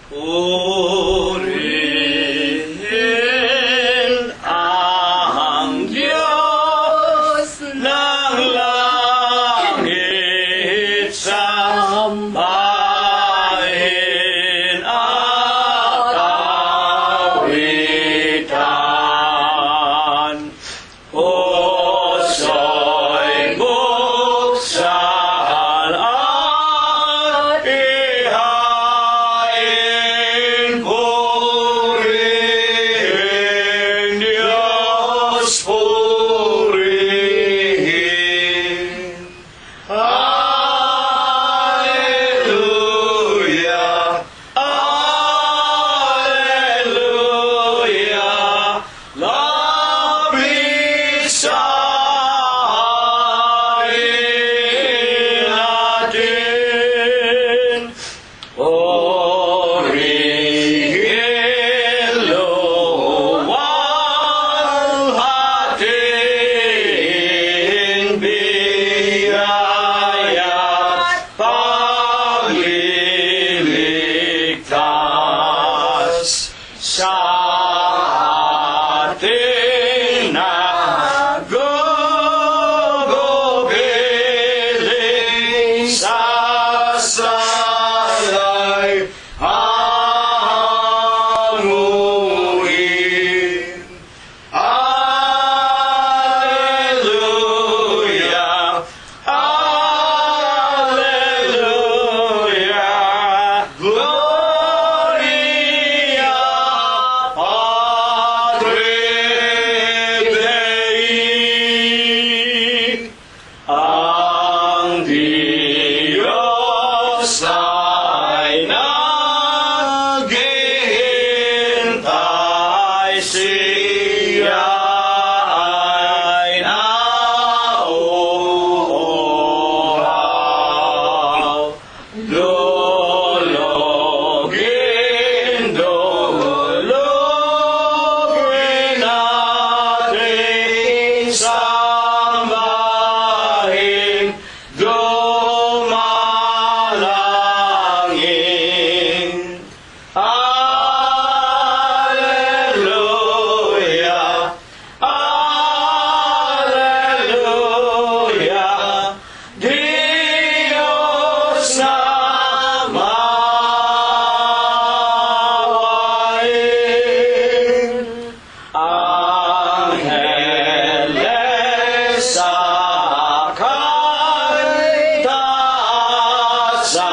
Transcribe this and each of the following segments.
Purihin ang Diyos ng langit, sambahin at awitan. Puso'y buksan at ihain, purihin Diyos, purihin. Alleluia, Alleluia, labis sahin natin. Purihin luwalhating biyaya't pagliligtas sa ating nagugubiling sa salay hanguin. Alleluia, Alleluia, Gloria Patri Dei. Ang Diyos ay naghihintay, siya ay nauuhaw. Dulugin, dulugin natin, sambahin, dumalangin. Alleluia, Alleluia, Diyos na mawain. Angeles sakay taasan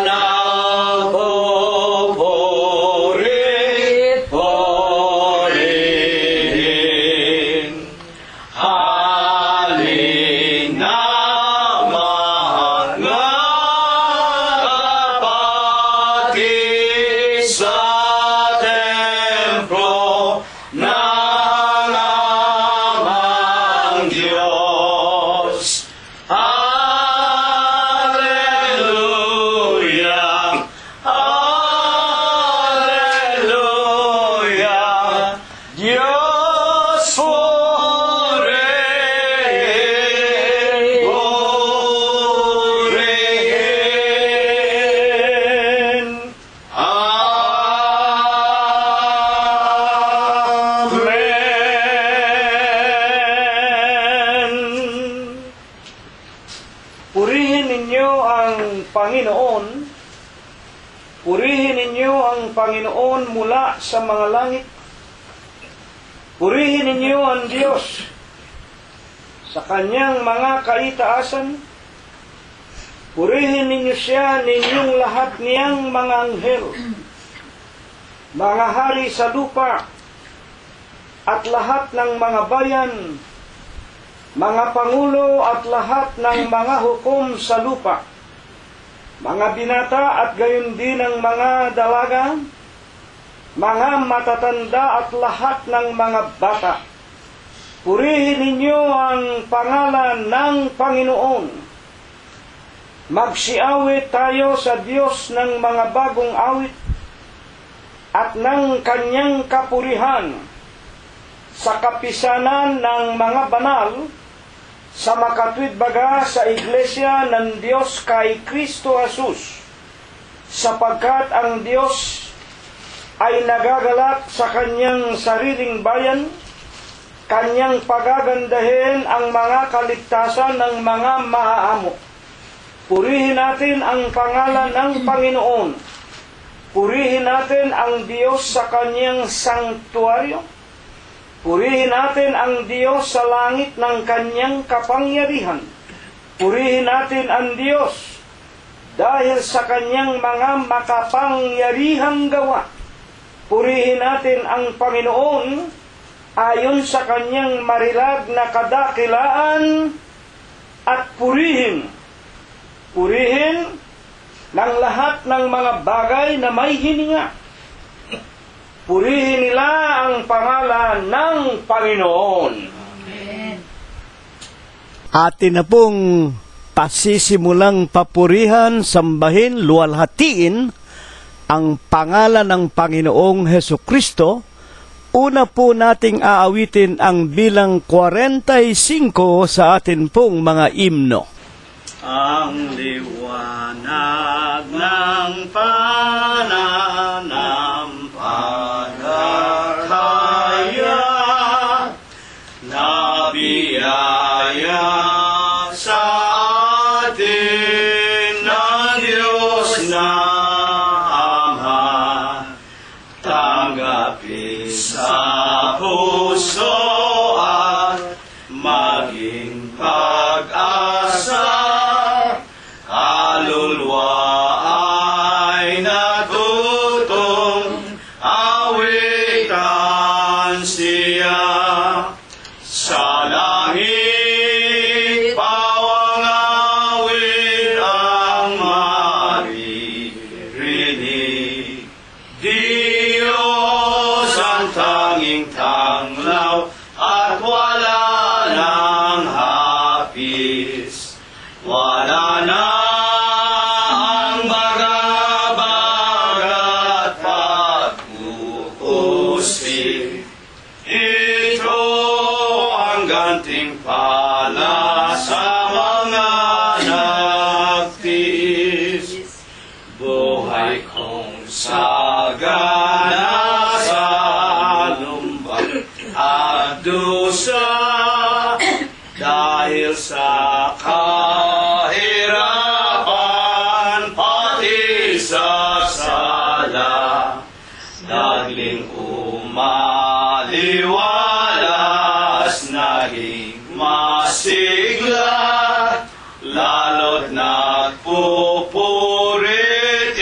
ang pupuri-purihin. Halina mga kapatid sa templo ng amang Diyos. Alleluia, Alleluia, Diyos purihin, purihin. Amen. Purihin ninyo ang Panginoon. Purihin ninyo ang Panginoon mula sa mga langit. Purihin ninyo ang Diyos sa kanyang mga kaitaasan. Purihin ninyo siya, ninyong lahat niyang mga anghel, mga hari sa lupa, at lahat ng mga bayan, mga pangulo at lahat ng mga hukom sa lupa, mga binata at gayon din ang mga dalaga, mga matatanda at lahat ng mga bata. Purihin ninyo ang pangalan ng Panginoon. Magsiawit tayo sa Diyos ng mga bagong awit at ng kanyang kapurihan sa kapisanan ng mga banal, sa makatwid baga sa iglesia ng Diyos kay Kristo Jesus, sapagkat ang Diyos ay nagagalak sa kanyang sariling bayan, kanyang pagagandahin ang mga kaligtasan ng mga maaamo. Purihin natin ang pangalan ng Panginoon. Purihin natin ang Diyos sa kanyang sanktuaryo. Purihin natin ang Diyos sa langit ng kanyang kapangyarihan. Purihin natin ang Diyos dahil sa kanyang mga makapangyarihang gawa. Purihin natin ang Panginoon ayon sa kanyang marilag na kadakilaan at purihin ng lahat ng mga bagay na may hininga. Purihin nila ang pangalan ng Panginoon. Amen. Atin na pong pasisimulang papurihan, sambahin, luwalhatiin ang pangalan ng Panginoong Hesukristo. Una po nating aawitin ang bilang 45 sa atin pong mga imno. Ang liwanag ng pananampalataya na biyaya sa atin ng Diyos na Ama, tanggapin sa puso at maging pag-asa. Kaluluwa ay natutong awitan siya. Sa langit pawang awit ang maririnig. Diyos ang tanging tanglaw at wala nang hapis. Wala na ang baga-baga at pag-uusig. Ito ang gantimpala sa mga nagtiis. Buhay kong sagana sa lumbag at dusa dahil sa kahirapan pati sa sala. Nagling umaliwalas, naging masigla, lalo't nagpupurit,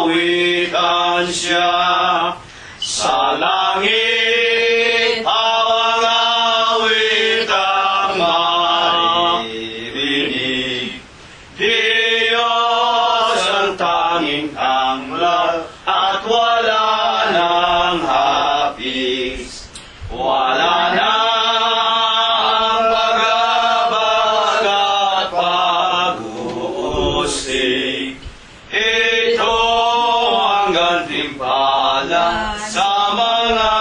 inaawitan siya. Sa langit pawang awit ang maririnig. Diyos ang tanging tanglaw at wala nang hapis. Wala na ang baga-baga at pag-uusig. Ito ang gantimpala sa mga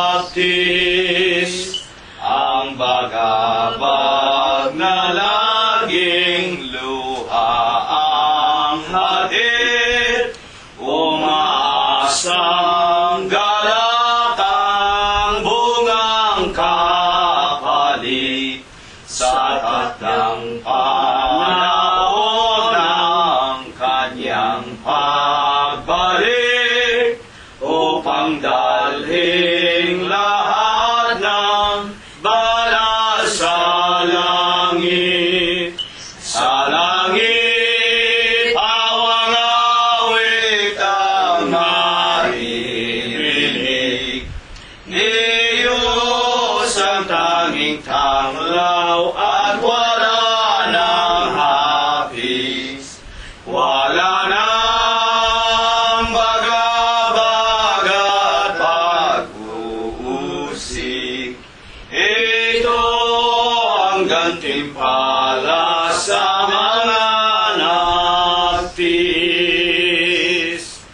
nagtiis. Ang bagabag na laging luha ang hatid, umaasang galatang bungang kapalit sa tatang panahon ng kanyang pagbalik, upang dalhin lahat ng banal sa langit. Sa langit pawang awit ang maririnig. Diyos ang tanging tanglaw at wala nang hapis. Wala nang baga-baga at pag-uusig. Ito ang gantimpala sa mga nagtiis.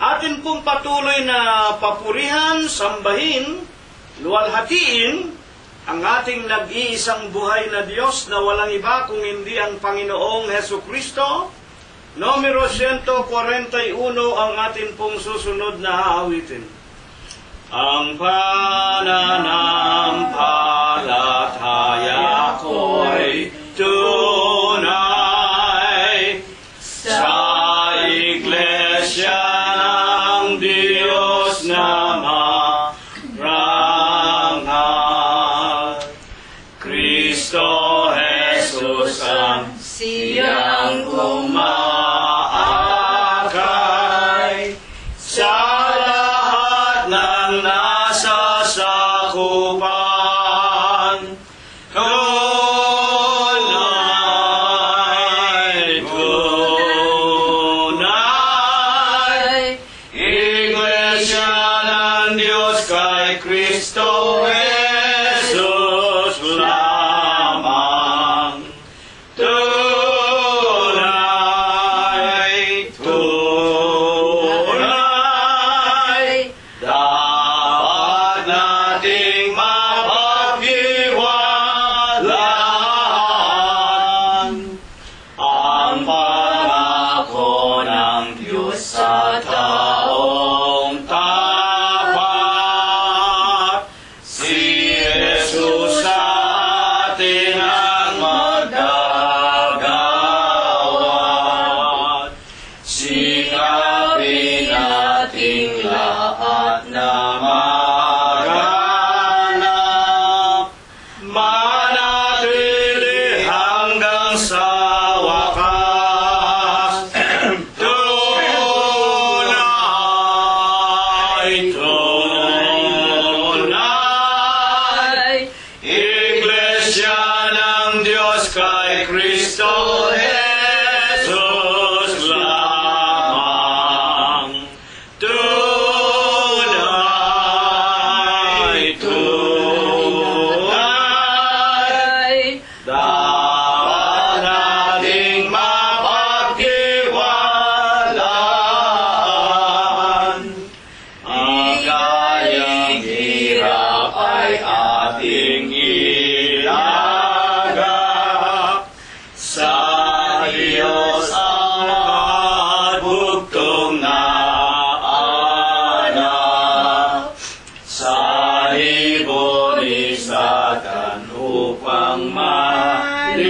Atin pong patuloy na papurihan, sambahin, luwalhatiin ang ating nag-iisang buhay na Diyos na walang iba kung hindi ang Panginoong Hesukristo, Numero 141 ang atin pong susunod na aawitin. Ang pananampalataya ko'y tunay sa Iglesia ng Diyos na marangal. Kristo Jesus ang siyang umaakay sa lahat ng nasasakupan. Tunay, Iglesia ng Diyos kay Kristo Jesus lamang. Tunay, dapat nating mapaghiwalaan ang pangako ng Diyos sa taong tapat. Si Jesus sa atin ang magagawad. Sikapin nating lahat na maganap, manatili hanggang sa wakas. Tunay, Iglesia ng Diyos kay Kristo Jesus lamang. Tunay, dapat nating mapaghiwalaan. Ang kayang hirap ay ating ilagak sa Diyos ang bugtong na anak. Sa ibon ni Satan upang maligtas,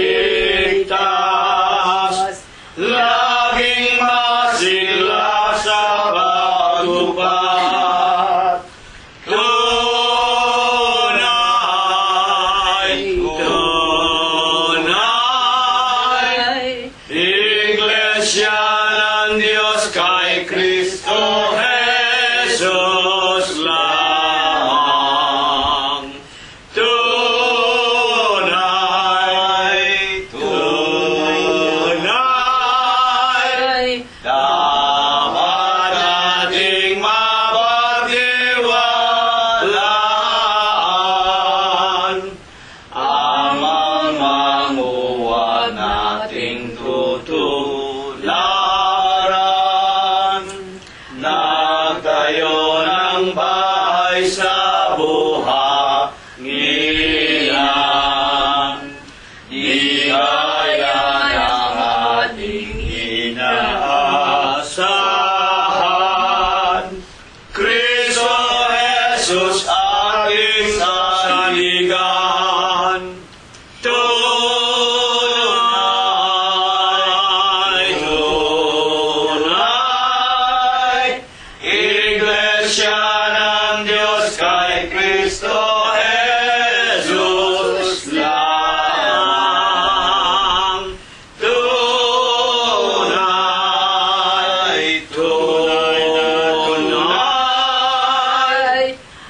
laging masigla sa pagtupad. Tunay, Iglesia ng Diyos kay Kristo Jesus lamang. Tunay, dapat nating mapaghiwalaan ang manguwag nating tutularan. Nagtayo ng bahay sa buhanginan, di kaya ng ating inaasahan. Kristo Jesus ating saligan. Tunay, Iglesia ng Diyos kay Kristo Jesus lamang. Tunay,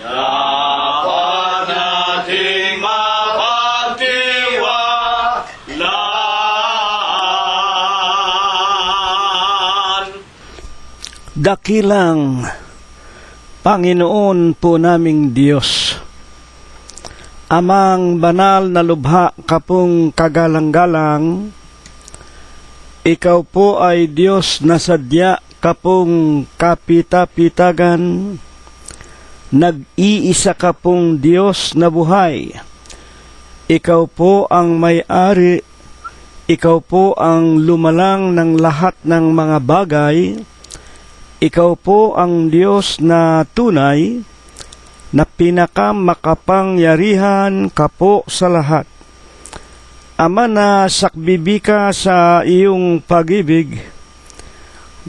dapat nating mapagtiwalaan. Dakilang Panginoon po naming Diyos, Amang banal na lubha kapong kagalang-galang, Ikaw po ay Diyos na sadya kapong kapita-pitagan, nag-iisa ka pong Diyos na buhay. Ikaw po ang may-ari, ikaw po ang lumalang ng lahat ng mga bagay. Ikaw po ang Diyos na tunay, na pinakamakapangyarihan ka po sa lahat. Ama, na sakbibi ka sa iyong pag-ibig,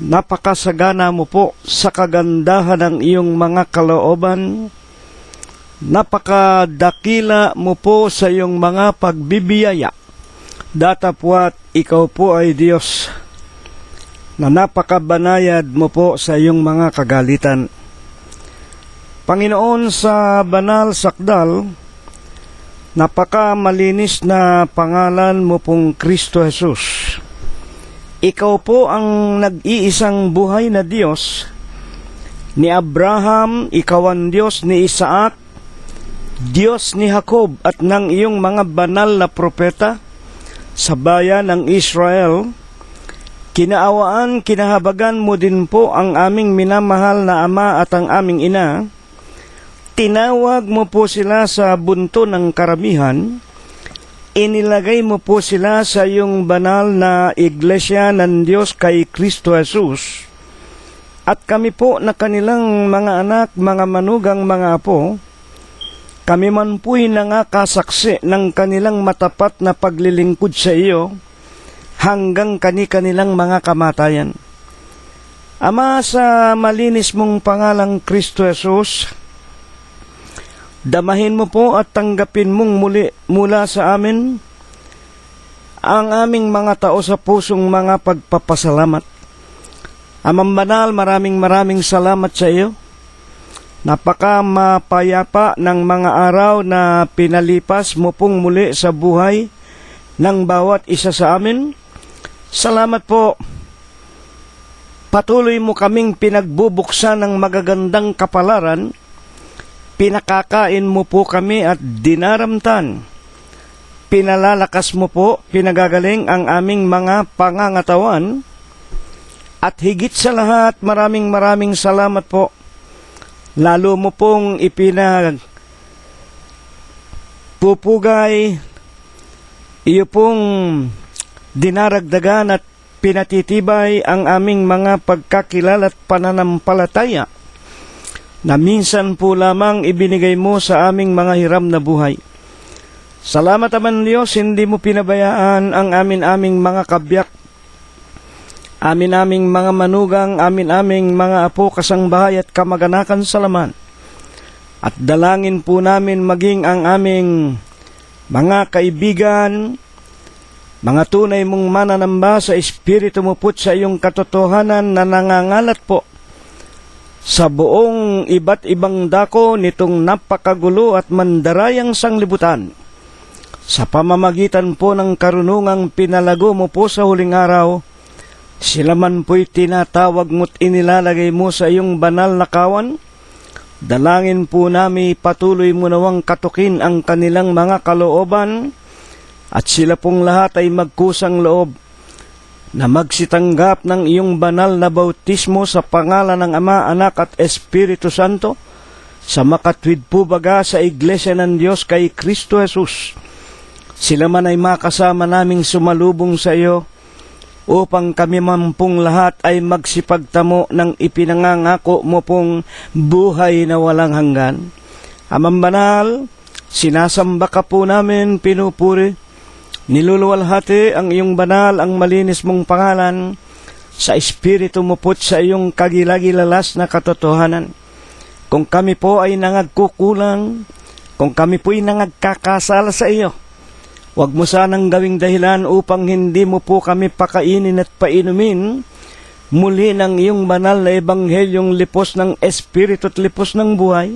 napakasagana mo po sa kagandahan ng iyong mga kalooban, napakadakila mo po sa iyong mga pagbibiyaya. Datapwat ikaw po ay Diyos na napakabanayad mo po sa iyong mga kagalitan. Panginoon, sa banal sakdal, napakamalinis na pangalan mo pong Kristo Jesus. Ikaw po ang nag-iisang buhay na Diyos. Ni Abraham, ikaw ang Diyos ni Isaac, Diyos ni Jacob at ng iyong mga banal na propeta sa bayan ng Israel. Kinaawaan, kinahabagan mo din po ang aming minamahal na Ama at ang aming Ina. Tinawag mo po sila sa bunto ng karamihan. Inilagay mo po sila sa iyong banal na iglesia ng Diyos kay Kristo Jesus. At kami po na kanilang mga anak, mga manugang, mga apo, kami man po'y nangakasaksi ng kanilang matapat na paglilingkod sa iyo hanggang kanilang mga kamatayan. Ama, sa malinis mong pangalang Kristo Jesus, damahin mo po at tanggapin mong muli mula sa amin ang aming mga tao sa pusong mga pagpapasalamat. Amang banal, maraming salamat sa iyo. Napaka mapayapa ng mga araw na pinalipas mo pong muli sa buhay ng bawat isa sa amin. Salamat po. Patuloy mo kaming pinagbubuksan ng magagandang kapalaran. Pinakakain mo po kami at dinaramtan. Pinalalakas mo po, pinagagaling ang aming mga pangangatawan. At higit sa lahat, maraming salamat po. Lalo mo pong ipinagpupugay, iyo pong dinaragdagan at pinatitibay ang aming mga pagkakilala at pananampalataya na minsan po lamang ibinigay mo sa aming mga hiram na buhay. Salamat naman Diyos, hindi mo pinabayaan ang aming mga kabyak, aming mga manugang, aming mga apo, kasangbahay at kamag-anakan sa laman. At dalangin po namin maging ang aming mga kaibigan, mga tunay mong mananamba sa Espiritu mo po sa iyong katotohanan na nangangalat po sa buong iba't ibang dako nitong napakagulo at mandarayang sanglibutan. Sa pamamagitan po ng karunungang pinalago mo po sa huling araw, sila man po'y tinatawag mo't inilalagay mo sa iyong banal na kawan. Dalangin po namin patuloy mo nawang katukin ang kanilang mga kalooban at sila pong lahat ay magkusang loob na magsitanggap ng iyong banal na bautismo sa pangalan ng Ama, Anak at Espiritu Santo sa makatwid po baga sa Iglesia ng Diyos kay Kristo Jesus. Sila man ay makasama naming sumalubong sa iyo upang kami man pong lahat ay magsipagtamo ng ipinangangako mo pong buhay na walang hanggan. Amang banal, sinasamba ka po namin, pinupuri, niluluwalhati ang iyong banal, ang malinis mong pangalan, sa Espiritu mo po't sa iyong kagilagilalas na katotohanan. Kung kami po ay nangagkukulang, kung kami po ay nangagkakasala sa iyo, huwag mo sanang gawing dahilan upang hindi mo po kami pakainin at painumin muli ng iyong banal na ebanghelyong lipos ng Espiritu at lipos ng buhay.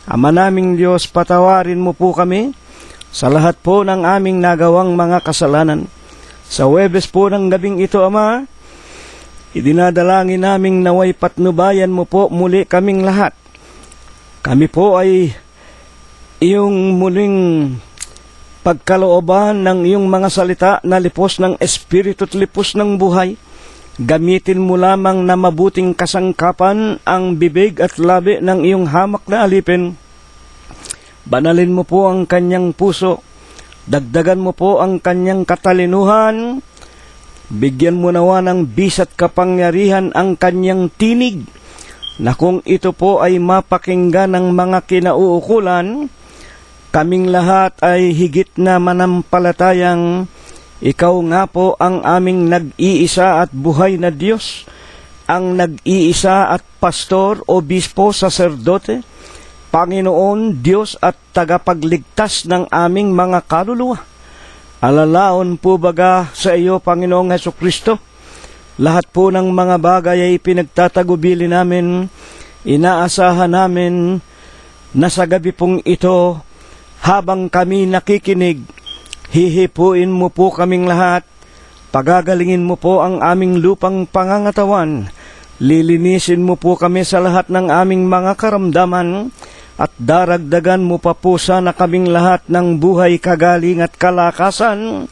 Ama naming Diyos, patawarin mo po kami sa lahat po ng aming nagawang mga kasalanan. Sa Huwebes po ng gabing ito, Ama, idinadalangin naming naway patnubayan mo po muli kaming lahat. Kami po ay iyong muling pagkalooban ng iyong mga salita na lipos ng Espiritu at lipos ng buhay. Gamitin mo lamang na mabuting kasangkapan ang bibig at labi ng iyong hamak na alipin. Banalin mo po ang kanyang puso Dagdagan mo po ang kanyang katalinuhan. Bigyan mo nawa ng bis at kapangyarihan ang kanyang tinig, na kung ito po ay mapakinggan ng mga kinauukulan, kaming lahat ay higit na manampalatayang ikaw nga po ang aming nag-iisa at buhay na Diyos, ang nag-iisa at pastor, obispo, saserdote, Panginoon, Diyos at tagapagligtas ng aming mga kaluluwa. Alalaon po baga sa iyo, Panginoong Hesukristo, lahat po ng mga bagay ay pinagtatagubili namin, inaasahan namin na sa gabi pong ito, habang kami nakikinig, hihipuin mo po kaming lahat, pagagalingin mo po ang aming lupang pangangatawan, lilinisin mo po kami sa lahat ng aming mga karamdaman, at daragdagan mo pa po sana kaming lahat ng buhay, kagaling at kalakasan,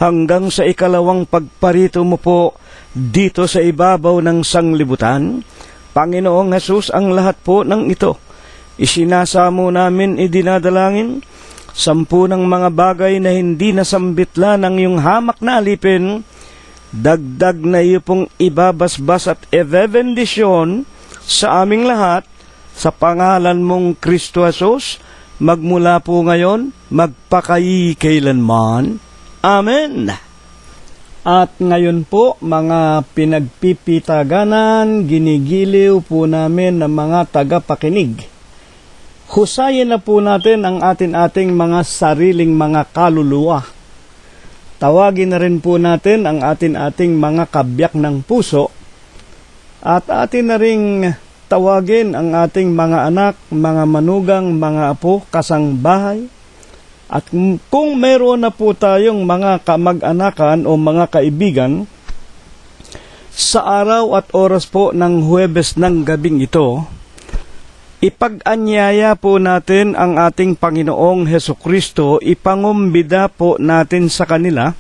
hanggang sa ikalawang pagparito mo po dito sa ibabaw ng sanglibutan. Panginoong Hesus, ang lahat po ng ito, isinasamo namin, idinadalangin, 10 ng mga bagay na hindi nasambitla ng iyong hamak na alipin, dagdag na iyo pong ibabasbas at ebebendisyon sa aming lahat, sa pangalan mong Kristo Jesus, magmula po ngayon, magpakailanman. Amen. At ngayon po, mga pinagpipitaganan, ginigiliw po namin ng mga tagapakinig. Husayin na po natin ang ating mga sariling mga kaluluwa. Tawagin na rin po natin ang ating mga kabiyak ng puso, at atin na ring tawagin ang ating mga anak, mga manugang, mga apo, kasangbahay. At kung meron na po tayong mga kamag-anakan o mga kaibigan, sa araw at oras po ng Huwebes ng gabing ito, ipag-anyaya po natin ang ating Panginoong Hesukristo, ipangumbida po natin sa kanila,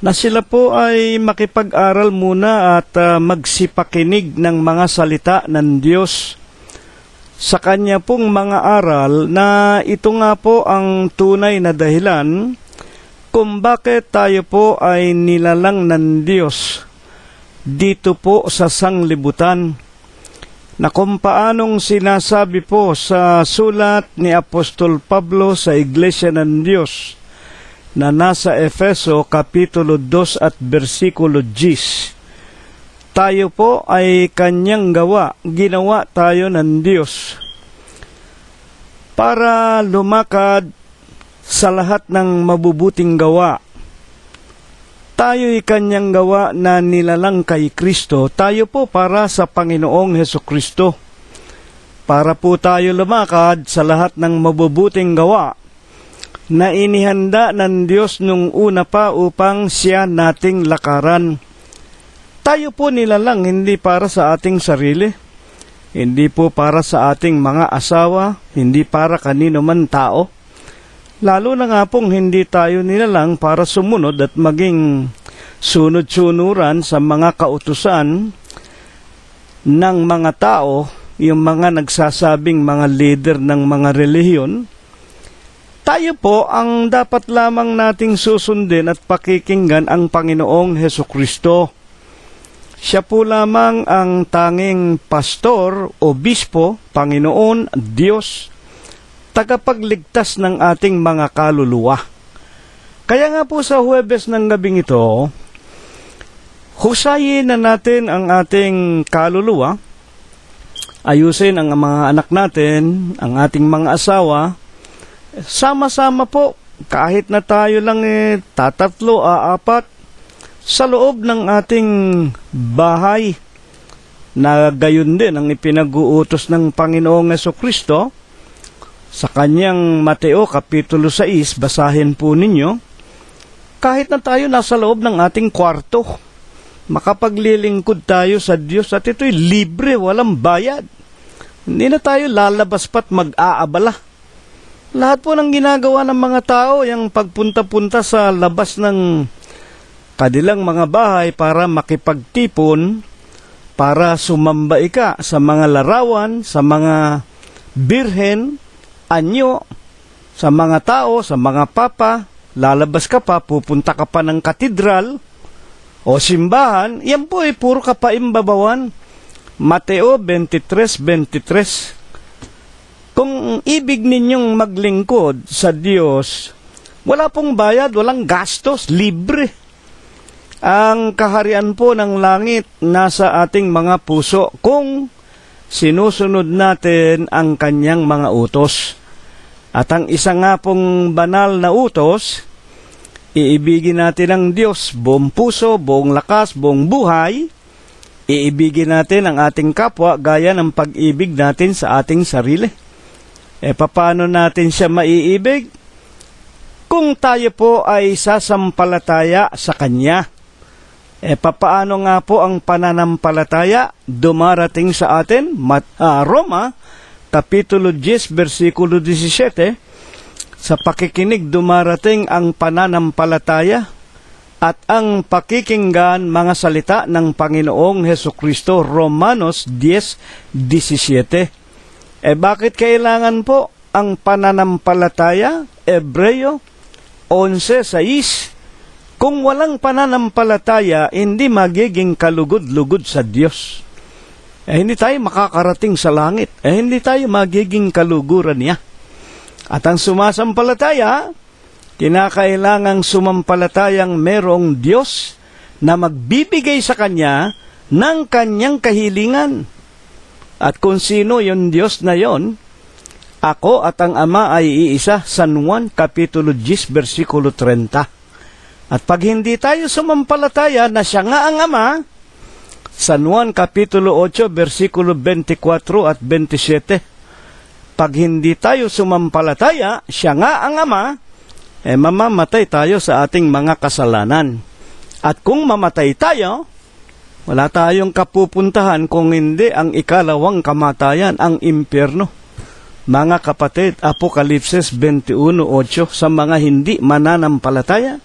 na sila po ay makipag-aral muna at magsipakinig ng mga salita ng Diyos sa Kanya pong mga aral, na ito nga po ang tunay na dahilan kung bakit tayo po ay nilalang ng Diyos dito po sa sanglibutan, na kung paanong sinasabi po sa sulat ni Apostol Pablo sa Iglesia ng Diyos na nasa Efeso Kapitulo 2 at versikulo 10. Tayo po ay kanyang ginawa tayo ng Diyos para lumakad sa lahat ng mabubuting gawa. Tayo'y kanyang gawa na nilalang kay Kristo. Tayo po para sa Panginoong Hesukristo, para po tayo lumakad sa lahat ng mabubuting gawa na inihanda ng Diyos nung una pa upang siya nating lakaran. Tayo po nilalang hindi para sa ating sarili, hindi po para sa ating mga asawa, hindi para kanino man tao. Lalo na nga pong hindi tayo nilalang para sumunod at maging sunod-sunuran sa mga kautusan ng mga tao, yung mga nagsasabing mga leader ng mga relihiyon. Tayo po ang dapat lamang nating susundin at pakikinggan ang Panginoong Hesukristo. Siya po lamang ang tanging pastor, obispo, Panginoon, Diyos, tagapagligtas ng ating mga kaluluwa. Kaya nga po sa Huwebes ng gabing ito, husayin na natin ang ating kaluluwa, ayusin ang mga anak natin, ang ating mga asawa, sama-sama po, kahit na tayo lang tatatlo, apat, sa loob ng ating bahay, na gayon din ang ipinag-uutos ng Panginoong Hesukristo sa kanyang Mateo Kapitulo 6, basahin po ninyo, kahit na tayo nasa loob ng ating kwarto, makapaglilingkod tayo sa Diyos, at ito'y libre, walang bayad. Hindi na tayo lalabas pa't mag-aabala. Lahat po ng ginagawa ng mga tao, yung pagpunta-punta sa labas ng kanilang mga bahay para makipagtipon, para sumamba sa mga larawan, sa mga birhen, anyo, sa mga tao, sa mga papa, lalabas ka pa, pupunta ka pa ng katedral o simbahan, yan po ay puro kapaimbabawan. Mateo 23:23. Kung ibig ninyong maglingkod sa Diyos, wala pong bayad, walang gastos, libre. Ang kaharian po ng langit nasa ating mga puso kung sinusunod natin ang kanyang mga utos. At ang isa nga pong banal na utos, iibigin natin ang Diyos buong puso, buong lakas, buong buhay. Iibigin natin ang ating kapwa gaya ng pag-ibig natin sa ating sarili. Paano natin siya maiibig? Kung tayo po ay sasampalataya sa Kanya. Paano nga po ang pananampalataya dumarating sa atin? Roma, Kapitulo 10, versikulo 17, sa pakikinig dumarating ang pananampalataya at ang pakikinggan mga salita ng Panginoong Hesukristo, Romanos 10:17. Bakit kailangan po ang pananampalataya? Hebreo 11:6. Kung walang pananampalataya, hindi magiging kalugod-lugod sa Diyos. Hindi tayo makakarating sa langit. Hindi tayo magiging kaluguran niya. At ang sumasampalataya, kinakailangang sumampalatayang merong Diyos na magbibigay sa Kanya ng Kanyang kahilingan. At kung sino yung Diyos na yon, ako at ang Ama ay iisa, San Juan, Kapitulo 10, versikulo 30. At pag hindi tayo sumampalataya na siya nga ang Ama, San Juan Kapitulo 8, versikulo 24 at 27. Pag hindi tayo sumampalataya, siya nga ang Ama, mamamatay tayo sa ating mga kasalanan. At kung mamatay tayo, wala tayong kapupuntahan kung hindi ang ikalawang kamatayan, ang impyerno. Mga kapatid, Apokalipsis 21:8, sa mga hindi mananampalataya,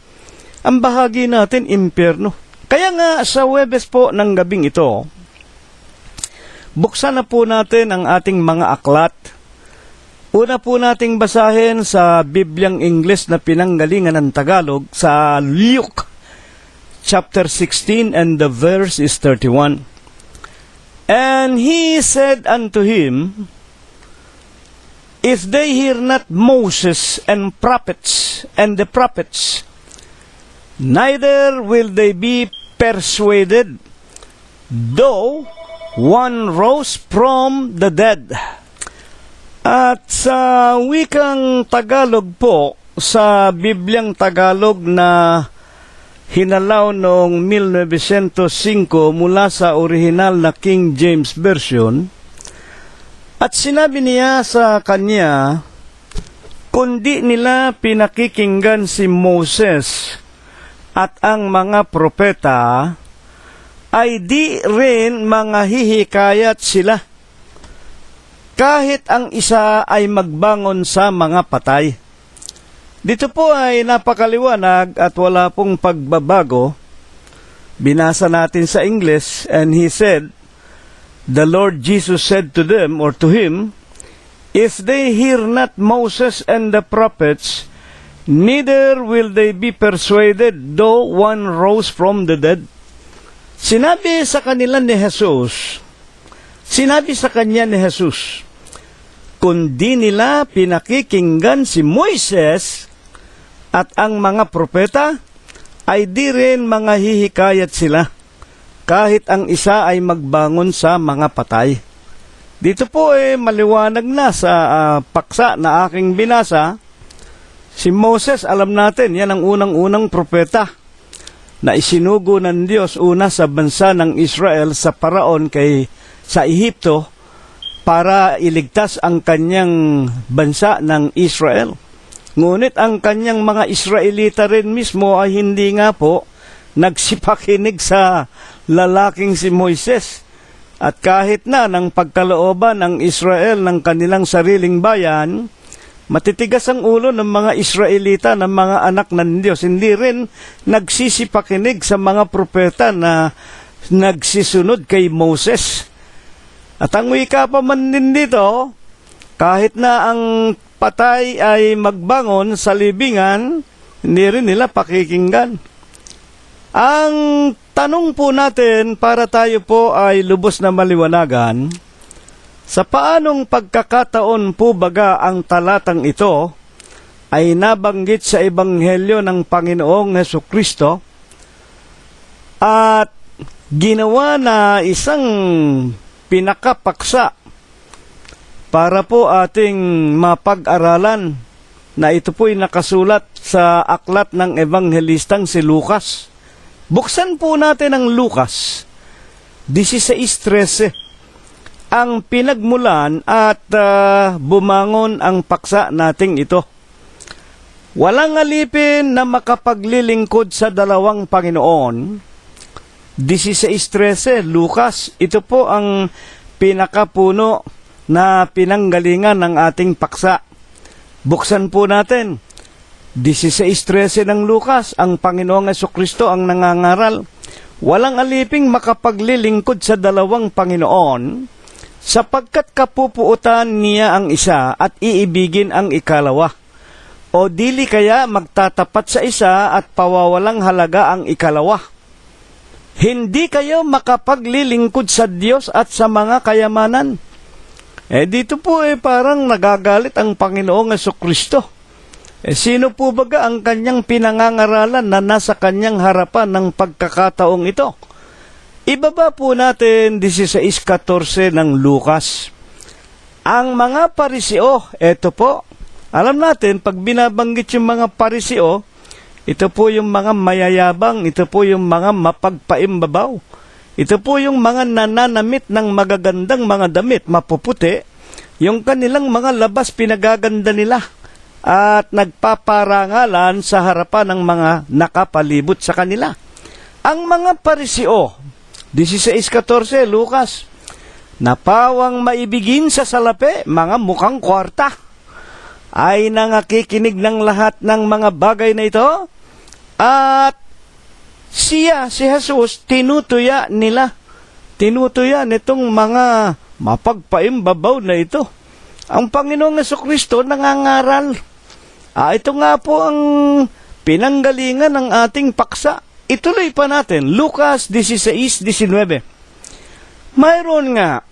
ang bahagi natin impyerno. Kaya nga sa Huwebes po ng gabing ito, buksan na po natin ang ating mga aklat. Una po nating basahin sa Bibliang Ingles na pinanggalingan ng Tagalog sa Luke chapter 16 and the verse is 31. And he said unto him, If they hear not Moses and the prophets, neither will they be persuaded, though one rose from the dead. At sa wikang Tagalog po, sa Bibliang Tagalog na hinalaw noong 1905 mula sa orihinal na King James Version, at sinabi niya sa kanya, kundi nila pinakikinggan si Moses at ang mga propeta, ay di rin mga hihikayat sila, kahit ang isa ay magbangon sa mga patay. Dito po ay napakaliwanag at wala pong pagbabago. Binasa natin sa English, and he said, the Lord Jesus said to them, or to him, If they hear not Moses and the prophets, neither will they be persuaded, though one rose from the dead. Sinabi sa kanya ni Jesus, kundi nila pinakikinggan si Moises at ang mga propeta, ay di rin mga hihikayat sila, kahit ang isa ay magbangon sa mga patay. Dito po maliwanag na sa paksa na aking binasa. Si Moses, alam natin, yan ang unang-unang propeta na isinugo ng Diyos una sa bansa ng Israel sa paraon sa Ehipto para iligtas ang kanyang bansa ng Israel. Ngunit ang kanyang mga Israelita rin mismo ay hindi nga po nagsipakinig sa lalaking si Moises. At kahit na ng pagkalooban ng Israel ng kanilang sariling bayan, matitigas ang ulo ng mga Israelita, ng mga anak ng Diyos. Hindi rin nagsisipakinig sa mga propeta na nagsisunod kay Moses. At ang wika pa man din dito, Kahit na ang patay ay magbangon sa libingan, hindi rin nila pakikinggan. Ang tanong po natin para tayo po ay lubos na maliwanagan, sa paanong pagkakataon po baga ang talatang ito ay nabanggit sa Ebanghelyo ng Panginoong Hesukristo at ginawa na isang pinakapaksa para po ating mapag-aralan na ito po'y nakasulat sa aklat ng Ebanghelistang si Lucas. Buksan po natin ang Lucas 16:13, ang pinagmulan at bumangon ang paksa nating ito. Walang alipin na makapaglilingkod sa dalawang Panginoon. 16:13, Lucas, ito po ang pinakapuno na pinanggalingan ng ating paksa. Buksan po natin 16:13 ng Lucas, ang Panginoong Hesukristo ang nangangaral, walang aliping makapaglilingkod sa dalawang Panginoon, sapagkat kapupuutan niya ang isa at iibigin ang ikalawa. O dili kaya magtatapat sa isa at pawawalang halaga ang ikalawa. Hindi kayo makapaglilingkod sa Diyos at sa mga kayamanan. Dito po parang nagagalit ang Panginoong Hesukristo. Sino po baga ang kanyang pinangangaralan na nasa kanyang harapan ng pagkakataong ito? Ibaba po natin 16:14 ng Lucas. Ang mga pariseo, eto po, alam natin, pag binabanggit yung mga pariseo, ito po yung mga mayayabang, ito po yung mga mapagpaimbabaw, ito po yung mga nananamit ng magagandang mga damit, mapuputi, yung kanilang mga labas pinagaganda nila, at nagpaparangalan sa harapan ng mga nakapalibot sa kanila. Ang mga pariseo, 16:14, Lucas, napawang maibigin sa salapi, mga mukhang kwarta, ay nangakikinig ng lahat ng mga bagay na ito, at si Jesus, tinutuya nila. Tinutuya nitong mga mapagpaimbabaw na ito. Ang Panginoong Hesukristo nangangaral. Ito nga po ang pinanggalingan ng ating paksa. Ituloy pa natin, Lucas 16:19. Mayroon nga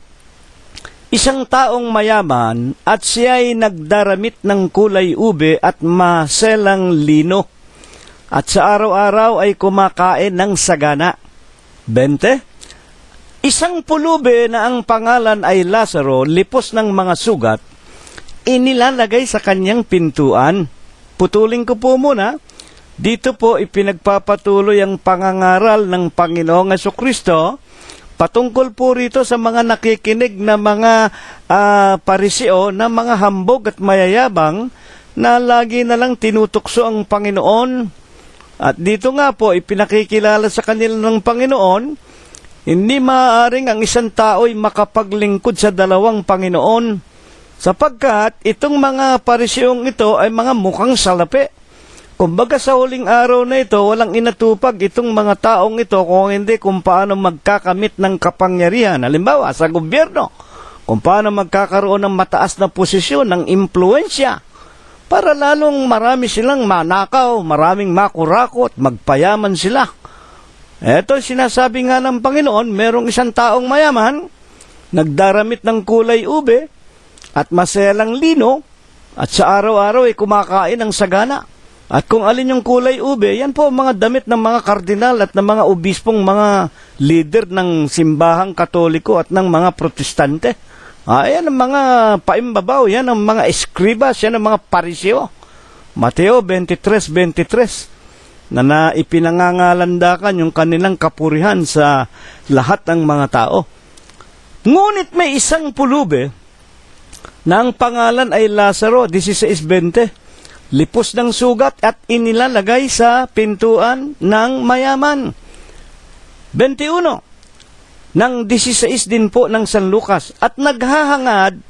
isang taong mayaman at siya'y nagdaramit ng kulay ube at maselang lino, at sa araw-araw ay kumakain ng sagana. 20. Isang pulube na ang pangalan ay Lazaro, lipos ng mga sugat, inilalagay sa kanyang pintuan. Putulin ko po muna. Dito po ipinagpapatuloy ang pangangaral ng Panginoong Hesukristo patungkol po rito sa mga nakikinig na mga pariseo na mga hambog at mayayabang na lagi na lang tinutukso ang Panginoon. At dito nga po ipinakikilala sa kanila ng Panginoon, hindi maaaring ang isang tao'y makapaglingkod sa dalawang Panginoon, sapagkat itong mga pariseong ito ay mga mukhang salapi. Kumbaga sa huling araw na ito, walang inatupag itong mga taong ito kung hindi kung paano magkakamit ng kapangyarihan. Halimbawa, sa gobyerno, kung paano magkakaroon ng mataas na posisyon, ng impluensya, para lalong marami silang manakaw, maraming makurakot, magpayaman sila. Ito sinasabi nga ng Panginoon, merong isang taong mayaman, nagdaramit ng kulay ube, at maselang lino, at sa araw-araw ay kumakain ng sagana. At kung alin yung kulay ube, yan po mga damit ng mga kardinal at ng mga obispong mga leader ng simbahang Katoliko at ng mga Protestante. Yan ang mga paimbabaw, yan ang mga eskribas, yan ang mga pariseo. Mateo 23:23, na ipinangangalandakan yung kanilang kapurihan sa lahat ng mga tao. Ngunit may isang pulube na ang pangalan ay Lazaro, 16:20, lipos ng sugat at inilalagay sa pintuan ng mayaman. 21, ng 16 din po ng San Lucas, at naghahangad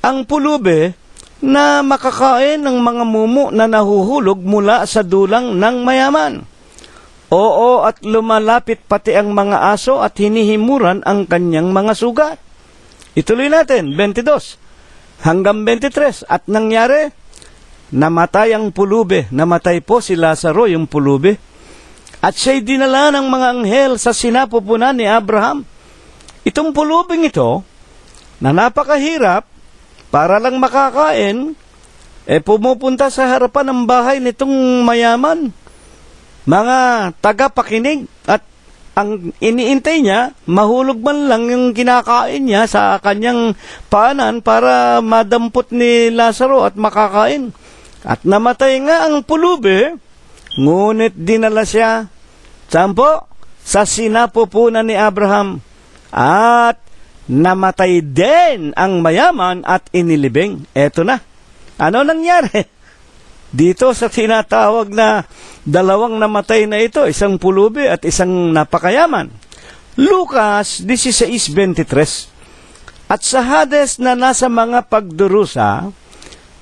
ang pulube na makakain ng mga mumo na nahuhulog mula sa dulang ng mayaman. Oo, at lumalapit pati ang mga aso at hinihimuran ang kanyang mga sugat. Ituloy natin, 22. hanggang 23. At nangyari, namatay ang pulubi. Namatay po si Lazaro, yung pulubi. At siya'y dinala ng mga anghel sa sinapupunan ni Abraham. Itong pulubing ito, na napakahirap, para lang makakain, pumupunta sa harapan ng bahay nitong mayaman. Mga tagapakinig, at ang iniintay niya, mahulog man lang yung kinakain niya sa kanyang paanan para madampot ni Lazaro at makakain. At namatay nga ang pulubi, ngunit dinala siya, saan po? Sa sinapupunan ni Abraham. At namatay din ang mayaman at inilibing. Eto na. Ano nangyari? Dito sa tinatawag na dalawang namatay na ito, isang pulubi at isang napakayaman. Lucas 16:23. At sa Hades na nasa mga pagdurusa,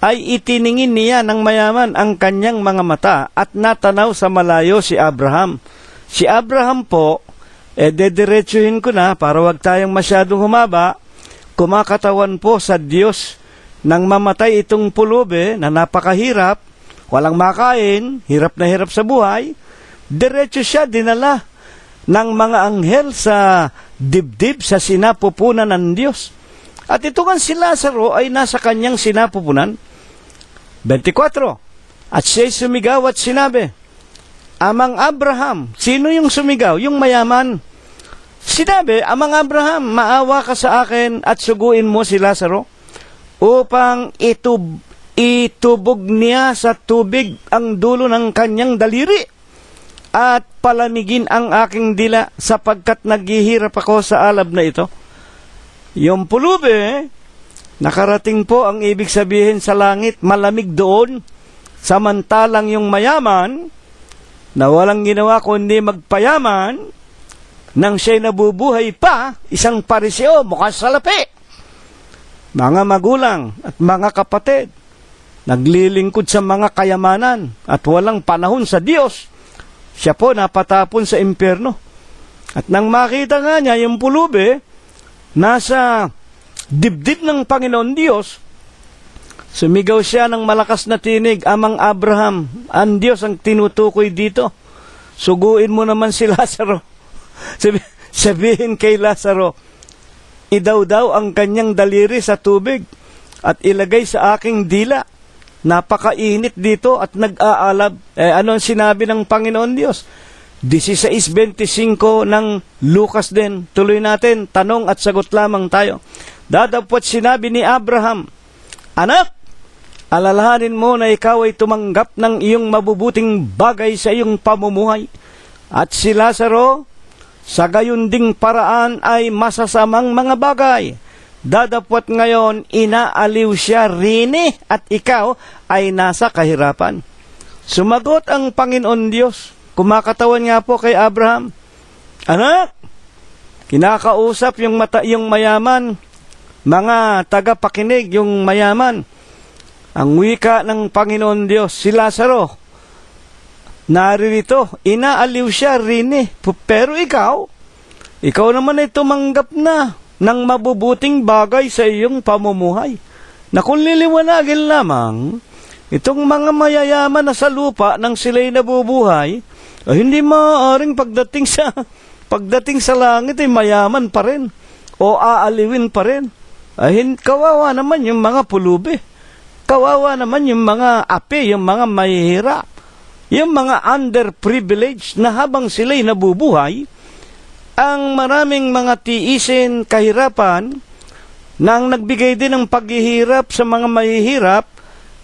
ay itiningin niya ng mayaman ang kanyang mga mata at natanaw sa malayo si Abraham. Si Abraham po, dediretsuhin ko na para wag tayong masyadong humaba, kumakatawan po sa Diyos nang mamatay itong pulubi na napakahirap, walang makain, hirap na hirap sa buhay, diretso siya dinala ng mga anghel sa dibdib sa sinapupunan ng Diyos. At ito nga si Lazaro ay nasa kanyang sinapupunan. 24. At siya'y sumigaw at sinabi, Amang Abraham. Sino yung sumigaw? Yung mayaman. Sinabi, Amang Abraham, maawa ka sa akin at suguin mo si Lazaro upang itubog niya sa tubig ang dulo ng kanyang daliri at palamigin ang aking dila sapagkat naghihirap ako sa alab na ito. Yung pulubi, nakarating po ang ibig sabihin sa langit, malamig doon, samantalang yung mayaman, na walang ginawa kundi magpayaman, nang siya'y nabubuhay pa, isang pariseo, mukhang salapi. Mga magulang at mga kapatid, naglilingkod sa mga kayamanan at walang panahon sa Diyos, siya po napatapon sa impyerno. At nang makita nga niya yung pulubi, nasa dibdib ng Panginoon Diyos, sumigaw siya ng malakas na tinig, Amang Abraham, ang Diyos ang tinutukoy dito. Suguin mo naman si Lazaro. Sabihin kay Lazaro, idaw-daw ang kanyang daliri sa tubig at ilagay sa aking dila. Napakainit dito at nag-aalab. Ano ang sinabi ng Panginoon Diyos? 16:25 ng Lucas din. Tuloy natin, tanong at sagot lamang tayo. Dadapot sinabi ni Abraham, Anak, alalahanin mo na ikaw ay tumanggap ng iyong mabubuting bagay sa iyong pamumuhay. At si Lazaro, sa gayon ding paraan ay masasamang mga bagay. Dadapot ngayon, inaaliw siya rini at ikaw ay nasa kahirapan. Sumagot ang Panginoon Diyos. Kumakatawan nga po kay Abraham, Anak, kinakausap yung mayaman, mga tagapakinig yung mayaman. Ang wika ng Panginoon Diyos, si Lazaro, naririto, inaaliw siya rini. Pero ikaw naman ay tumanggap na ng mabubuting bagay sa iyong pamumuhay. Na kung liliwanagin lamang, itong mga mayayaman na sa lupa nang sila'y nabubuhay, ay hindi maaaring pagdating sa langit ay mayaman pa rin o aaliwin pa rin. Ay kawawa naman yung mga pulubi. Kawawa naman yung mga api, yung mga mahihirap, yung mga underprivileged na habang sila'y nabubuhay, ang maraming mga tiisin, kahirapan, na ang nagbigay din ng paghihirap sa mga mahihirap,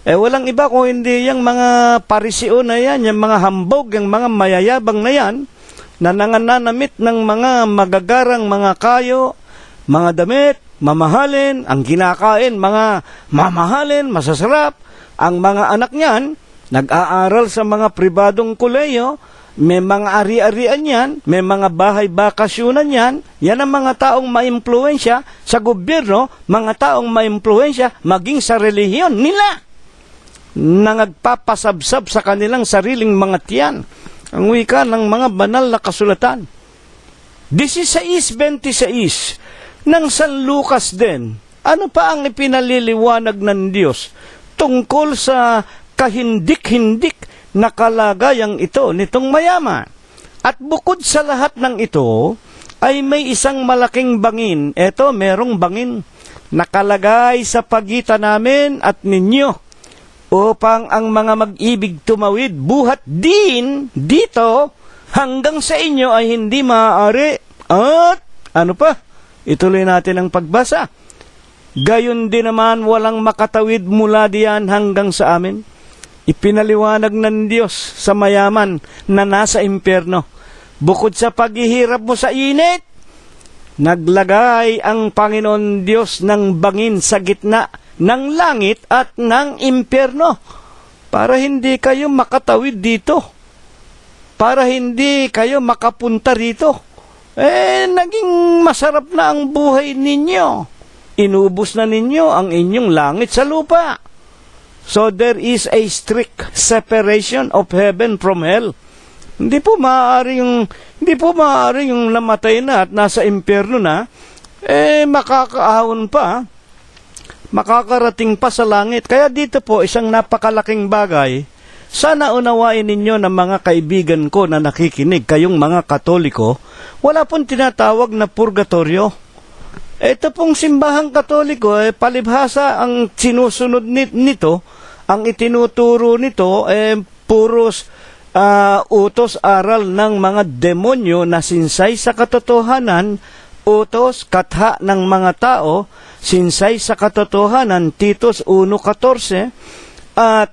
walang iba kung hindi yung mga pariseo na yan, yung mga hambog, yung mga mayayabang na yan, na nangananamit ng mga magagarang mga kayo, mga damit, mamahalin, ang kinakain, mga mamahalin, masasarap, ang mga anak niyan, nag-aaral sa mga pribadong koleyo, may mga ari-arian yan, may mga bahay bakasyonan yan, yan ang mga taong maimpluwensya sa gobyerno, mga taong maimpluwensya maging sa relihiyon nila, na nagpapasabsab sa kanilang sariling mga tiyan. Ang wika ng mga banal na kasulatan. 16:26 ng San Lucas din, Ano pa ang ipinaliliwanag ng Diyos tungkol sa kahindik-hindik na kalagayang ito nitong mayaman? At bukod sa lahat ng ito, ay may isang malaking bangin. Eto, merong bangin nakalagay sa pagitan namin at ninyo upang ang mga mag-ibig tumawid buhat din dito hanggang sa inyo ay hindi maaari. At ano pa? Ituloy natin ang pagbasa. Gayon din naman walang makatawid mula diyan hanggang sa amin. Ipinaliwanag ng Diyos sa mayaman na nasa impyerno. Bukod sa paghihirap mo sa init, naglagay ang Panginoon Diyos ng bangin sa gitna ng langit at ng impyerno para hindi kayo makatawid dito, para hindi kayo makapunta rito. Naging masarap na ang buhay ninyo. Inubos na ninyo ang inyong langit sa lupa. So there is a strict separation of heaven from hell. Hindi po maaari yung namatay na at nasa impyerno na, makakaahon pa, makakarating pa sa langit. Kaya dito po, isang napakalaking bagay. Sana unawain ninyo ng mga kaibigan ko na nakikinig, kayong mga Katoliko, wala pong tinatawag na purgatorio. Ito pong simbahang Katoliko, palibhasa ang sinusunod nito, ang itinuturo nito, puros utos aral ng mga demonyo na sinsay sa katotohanan, utos katha ng mga tao, sinsay sa katotohanan, Titus 1:14, at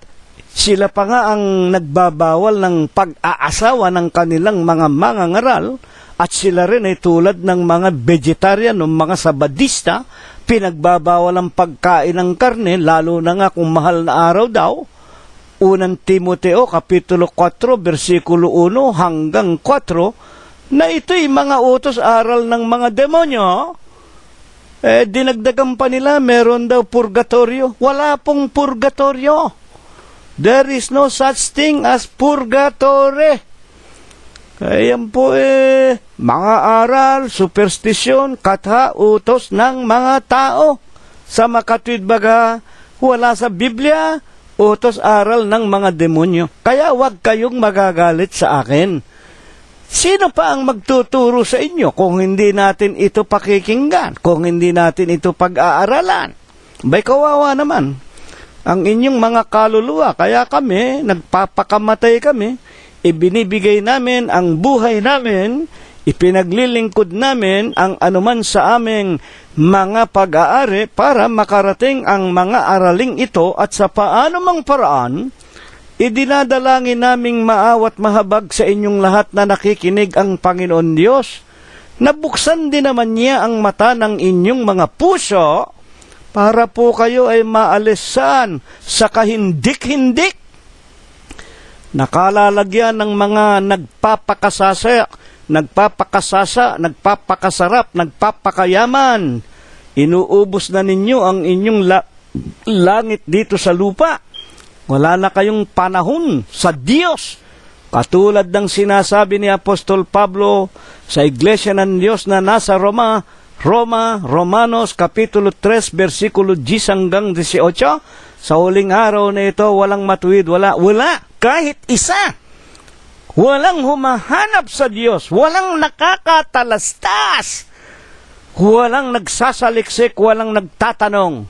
sila pa nga ang nagbabawal ng pag-aasawa ng kanilang mga mangangaral, at sila rin ay tulad ng mga vegetarian o mga sabadista, pinagbabawal ang pagkain ng karne, lalo na nga kung mahal na araw daw. Unang Timoteo, Kapitulo 4, versikulo 1 hanggang 4, na ito'y mga utos aral ng mga demonyo. Dinagdagan pa nila, meron daw purgatorio. Wala pong purgatorio. There is no such thing as purgatory. Ayan po mga aral, superstisyon, katha, utos ng mga tao. Sa makatwid baga, wala sa Biblia, utos aral ng mga demonyo. Kaya huwag kayong magagalit sa akin. Sino pa ang magtuturo sa inyo kung hindi natin ito pakikinggan, kung hindi natin ito pag-aaralan? Bay, kawawa naman ang inyong mga kaluluwa. Kaya kami, nagpapakamatay kami, ibinibigay namin ang buhay namin, ipinaglilingkod namin ang anuman sa aming mga pag-aari para makarating ang mga araling ito, at sa paano mang paraan, idinadalangin naming maawat mahabag sa inyong lahat na nakikinig ang Panginoon Diyos. Nabuksan din naman niya ang mata ng inyong mga puso para po kayo ay maalisan sa kahindik-hindik, nakalalagyan ng mga nagpapakasarap, nagpapakayaman. Inuubos na ninyo ang inyong langit dito sa lupa. Wala na kayong panahon sa Diyos. Katulad ng sinasabi ni Apostol Pablo sa Iglesia ng Diyos na nasa Romanos Kapitulo 3, versikulo 10 hanggang 18, sa huling araw na ito, walang matuwid, wala, kahit isa. Walang humahanap sa Diyos, walang nakakatalastas, walang nagsasaliksik, walang nagtatanong.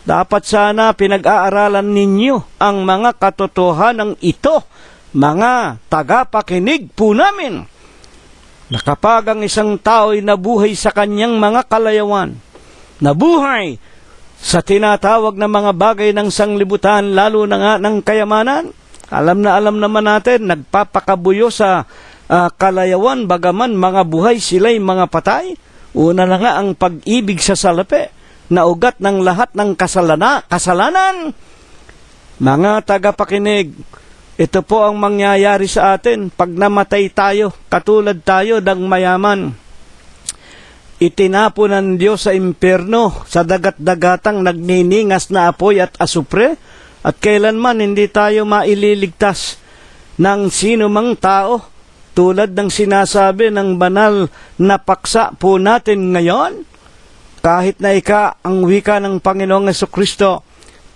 Dapat sana pinag-aaralan ninyo ang mga katotohanan ito, mga tagapakinig po namin, na kapag ang isang tao'y nabuhay sa kanyang mga kalayawan, nabuhay sa tinatawag na mga bagay ng sanglibutan, lalo na nga ng kayamanan, alam naman natin, nagpapakabuyo sa kalayawan, bagaman mga buhay sila'y mga patay. Una na nga ang pag-ibig sa salapi, na ugat ng lahat ng kasalanan. Mga tagapakinig, ito po ang mangyayari sa atin pag namatay tayo, katulad tayo ng mayaman. Itinapo ng Diyos sa impyerno, sa dagat-dagatang nagniningas na apoy at asupre, at kailanman hindi tayo maililigtas ng sino mang tao, tulad ng sinasabi ng banal na paksa po natin ngayon. kahit na ang wika ng Panginoong Jesucristo,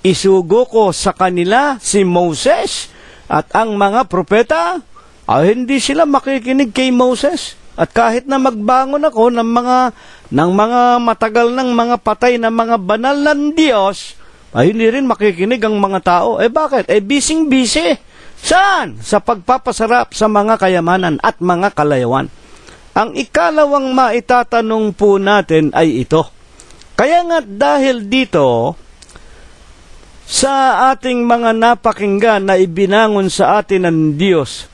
isugo ko sa kanila si Moses at ang mga propeta, hindi sila makikinig kay Moses. At kahit na magbangon ako ng mga matagal ng mga patay na mga banal ng Diyos, hindi rin makikinig ang mga tao. Bakit? Bising-busy. Saan? Sa pagpapasarap sa mga kayamanan at mga kalayawan. Ang ikalawang maitatanong po natin ay ito. Kaya nga dahil dito, sa ating mga napakinggan na ibinangon sa atin ng Diyos,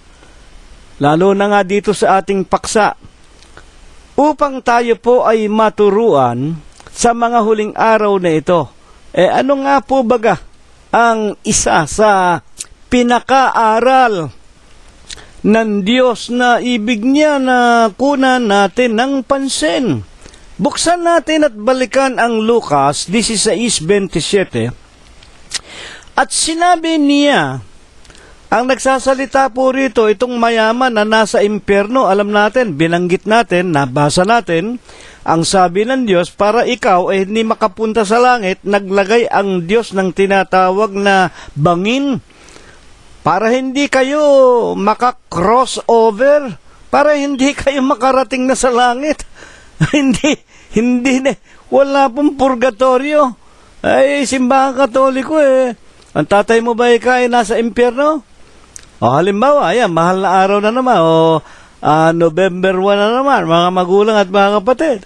lalo na nga dito sa ating paksa, upang tayo po ay maturuan sa mga huling araw na ito. Ano nga po baga ang isa sa pinakaaral ng Diyos na ibig niya na kunan natin ng pansin? Buksan natin at balikan ang Lucas 16:27. At sinabi niya, ang nagsasalita po rito, itong mayaman na nasa impyerno, alam natin, binanggit natin, nabasa natin, ang sabi ng Diyos, para ikaw ay hindi makapunta sa langit, naglagay ang Diyos ng tinatawag na bangin, para hindi kayo maka-crossover, para hindi kayo makarating na sa langit. hindi na, wala pong purgatorio. Simbahan Katoliko ang tatay mo ba ay nasa impyerno? Halimbawa, mahal na araw na naman, November 1 na naman, mga magulang at mga kapatid.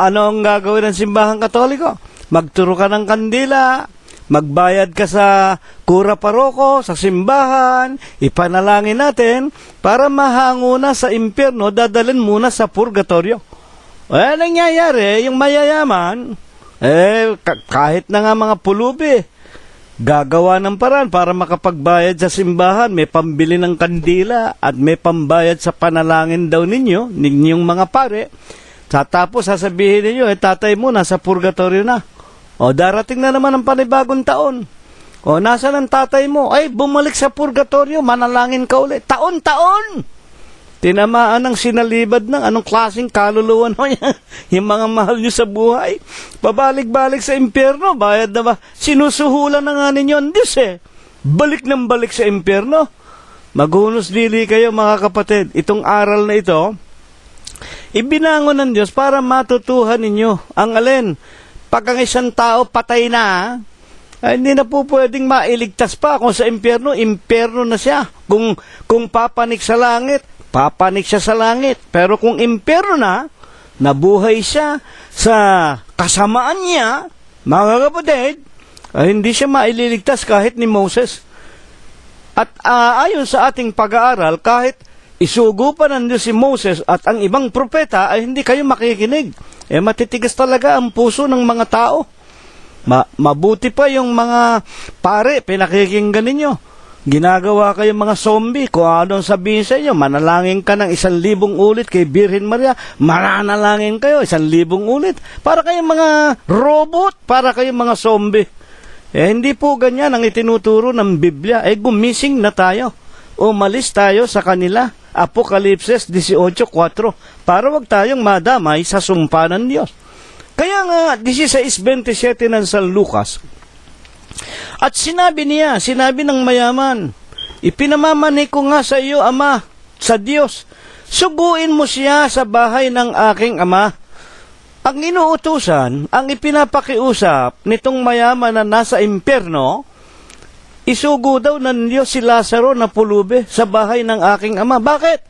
Ano ang gagawin ng simbahan Katoliko? Magturo ka ng kandila, magbayad ka sa kura paroko, sa simbahan, ipanalangin natin, para mahango na sa impyerno, dadalhin muna sa purgatorio. Nangyayari, yung mayayaman, kahit na nga mga pulubi, gagawa ng paraan para makapagbayad sa simbahan, may pambili ng kandila at may pambayad sa panalangin daw ninyong mga pare. Tapos sasabihin ninyo, tatay mo nasa purgatorio na. Darating na naman ang panibagong taon. Nasaan ang tatay mo? Bumalik sa purgatorio, manalangin ka ulit. Taon-taon! Tinamaan ng sinalibad ng anong klaseng kaluluwa yung mga mahal nyo sa buhay. Pabalik-balik sa impyerno, bayad na ba? Sinusuhulan na nga ninyo ang Diyos Balik ng balik sa impyerno. Maghunos dili kayo mga kapatid. Itong aral na ito, ibinangon ng Diyos para matutuhan ninyo ang alin. Pag ang isang tao patay na, hindi na po pwedeng mailigtas pa. Kung sa impyerno, impyerno na siya. Kung papanik sa langit, papanik siya sa langit. Pero kung impyerno na, nabuhay siya sa kasamaan niya, mga kapatid, hindi siya maililigtas kahit ni Moses. At ayon sa ating pag-aaral, kahit isugo pa ng Diyos si Moses at ang ibang propeta, ay hindi kayo makikinig. Matitigas talaga ang puso ng mga tao. Mabuti pa yung mga pare, pinakikinggan ninyo. Ginagawa kayo mga zombie, kung anong sabihin sa inyo, manalangin ka ng 1,000 ulit kay Birhen Maria, mananalangin kayo 1,000 ulit. Para kayong mga robot, para kayong mga zombie. Hindi po ganyan ang itinuturo ng Biblia. Gumising na tayo. Umalis tayo sa kanila. Apokalipsis 18:4, para wag tayong madamay sa sumpa ng Diyos. Kaya nga, 16:27 ng San Lucas, at sinabi ng mayaman, ipinamamani ko nga sa iyo, Ama, sa Diyos, suguin mo siya sa bahay ng aking ama. Ang inuutusan, ang ipinapakiusap nitong mayaman na nasa impyerno, isugo daw ng Diyos si Lazaro na pulubi sa bahay ng aking ama. Bakit?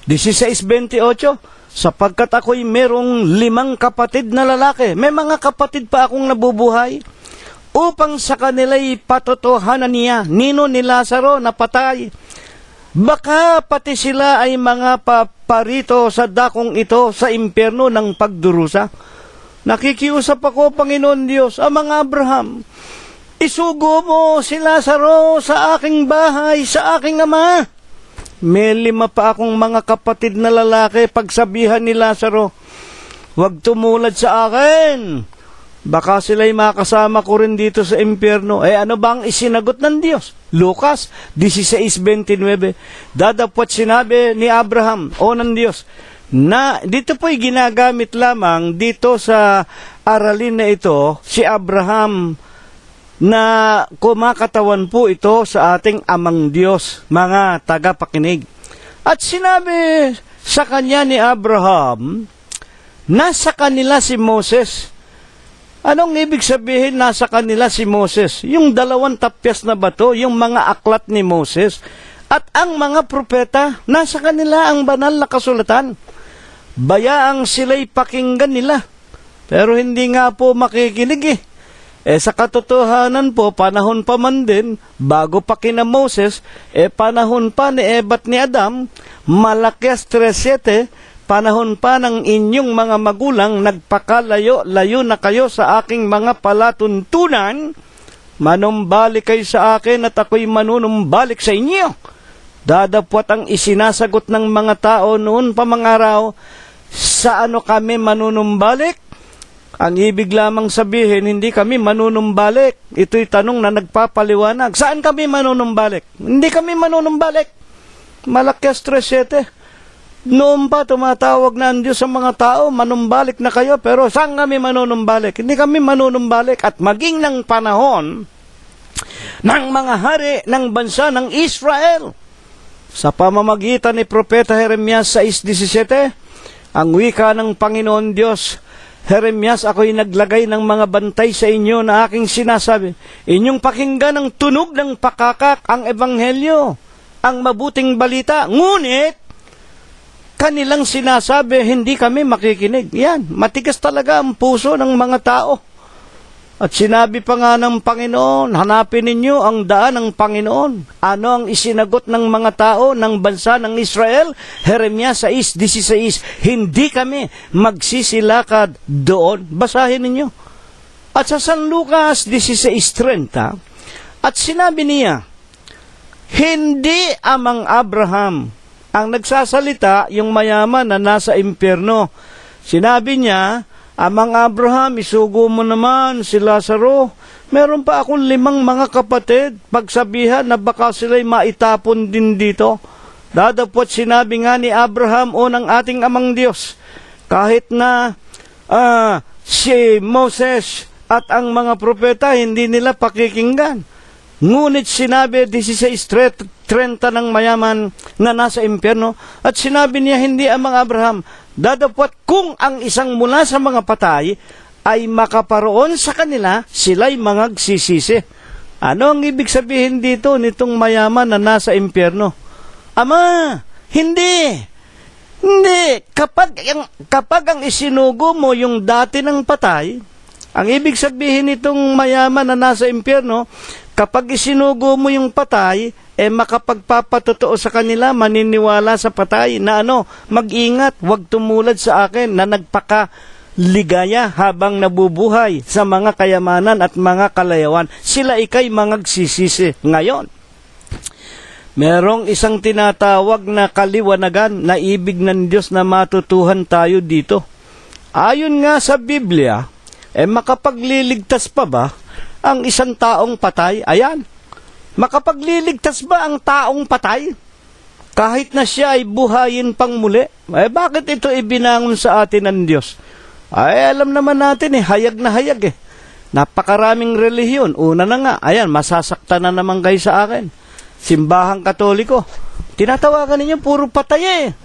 16:28, sapagkat ako'y merong 5 kapatid na lalaki. May mga kapatid pa akong nabubuhay. Upang sa kanila'y patotohanan niya, nino ni Lazaro na patay. Baka pati sila ay mga paparito sa dakong ito sa impyerno ng pagdurusa. Nakikiusap ako, Panginoon Diyos, Amang Abraham, isugo mo si Lazaro sa aking bahay, sa aking ama. May 5 pa akong mga kapatid na lalaki. Pagsabihan ni Lazaro, huwag tumulad sa akin. Baka sila'y makasama ko rin dito sa impyerno. Ano bang isinagot ng Diyos? Lucas 16:29. Dadapwat sinabi ni Abraham, o ng Diyos, na dito po'y ginagamit lamang dito sa aralin na ito, si Abraham, na kumakatawan po ito sa ating amang Diyos, mga tagapakinig. At sinabi sa kanya ni Abraham, nasa kanila si Moses. Anong ibig sabihin nasa kanila si Moses? Yung 2 tapyas na bato, yung mga aklat ni Moses, at ang mga propeta, nasa kanila ang banal na kasulatan. Bayaang sila'y pakinggan nila, pero hindi nga po makikinig sa katotohanan po, panahon pa man din, bago pa kina Moses, panahon pa ni Eva at ni Adam, Malakias 3:7, panahon pa ng inyong mga magulang, nagpakalayo-layo na kayo sa aking mga palatuntunan, manumbalik kayo sa akin at ako'y manunumbalik sa inyo. Dadapwat ang isinasagot ng mga tao noon pa mga araw, sa ano kami manunumbalik? Ang ibig lamang sabihin, hindi kami manunumbalik. Ito'y tanong na nagpapaliwanag. Saan kami manunumbalik? Hindi kami manunumbalik. Malakias 3:7. Noon pa tumatawag na ang Diyos sa mga tao, manumbalik na kayo, pero saan kami manunumbalik? Hindi kami manunumbalik. At maging ng panahon ng mga hari ng bansa ng Israel, sa pamamagitan ni Propeta Jeremias 6:17, ang wika ng Panginoon Diyos, Jeremias, ako'y naglagay ng mga bantay sa inyo na aking sinasabi. Inyong pakinggan ang tunog ng pakakak, ang ebanghelyo, ang mabuting balita. Ngunit, kanilang sinasabi, hindi kami makikinig. Yan, matigas talaga ang puso ng mga tao. At sinabi pa nga ng Panginoon, hanapin ninyo ang daan ng Panginoon. Ano ang isinagot ng mga tao ng bansa ng Israel? Jeremias 6:16, hindi kami magsisilakad doon. Basahin ninyo. At sa San Lucas 16:30, at sinabi niya, hindi amang Abraham ang nagsasalita, yung mayaman na nasa impyerno. Sinabi niya, amang Abraham, isugo mo naman si Lazaro. Meron pa akong 5 mga kapatid. Pagsabihan na baka sila'y maitapon din dito. Dadapot sinabi nga ni Abraham, o ng ating amang Diyos, kahit na si Moses at ang mga propeta, hindi nila pakikinggan. Ngunit sinabi 16:30 ng mayaman na nasa impyerno, at sinabi niya, hindi amang Abraham, dadapot kung ang isang mula sa mga patay ay makaparoon sa kanila, sila'y mangagsisisi. Ano ang ibig sabihin dito nitong mayaman na nasa impyerno? Ama, hindi. Hindi. Kapag ang isinugo mo yung dati ng patay, ang ibig sabihin nitong mayaman na nasa impyerno, kapag isinugo mo yung patay, makapagpapatotoo sa kanila, maniniwala sa patay na mag-ingat, huwag tumulad sa akin na nagpakaligaya habang nabubuhay sa mga kayamanan at mga kalayawan. Sila ikay mangagsisisi. Ngayon, merong isang tinatawag na kaliwanagan na ibig ng Diyos na matutuhan tayo dito. Ayon nga sa Biblia, makapagliligtas pa ba ang isang taong patay? Ayan. Makapagliligtas ba ang taong patay? Kahit na siya ay buhayin pang muli? Bakit ito ibinangon sa atin ng Diyos? Alam naman natin hayag na hayag Napakaraming relihiyon. Una na nga, ayan, masasaktan na naman kayo sa akin. Simbahang Katoliko. Tinatawagan ninyo, puro patay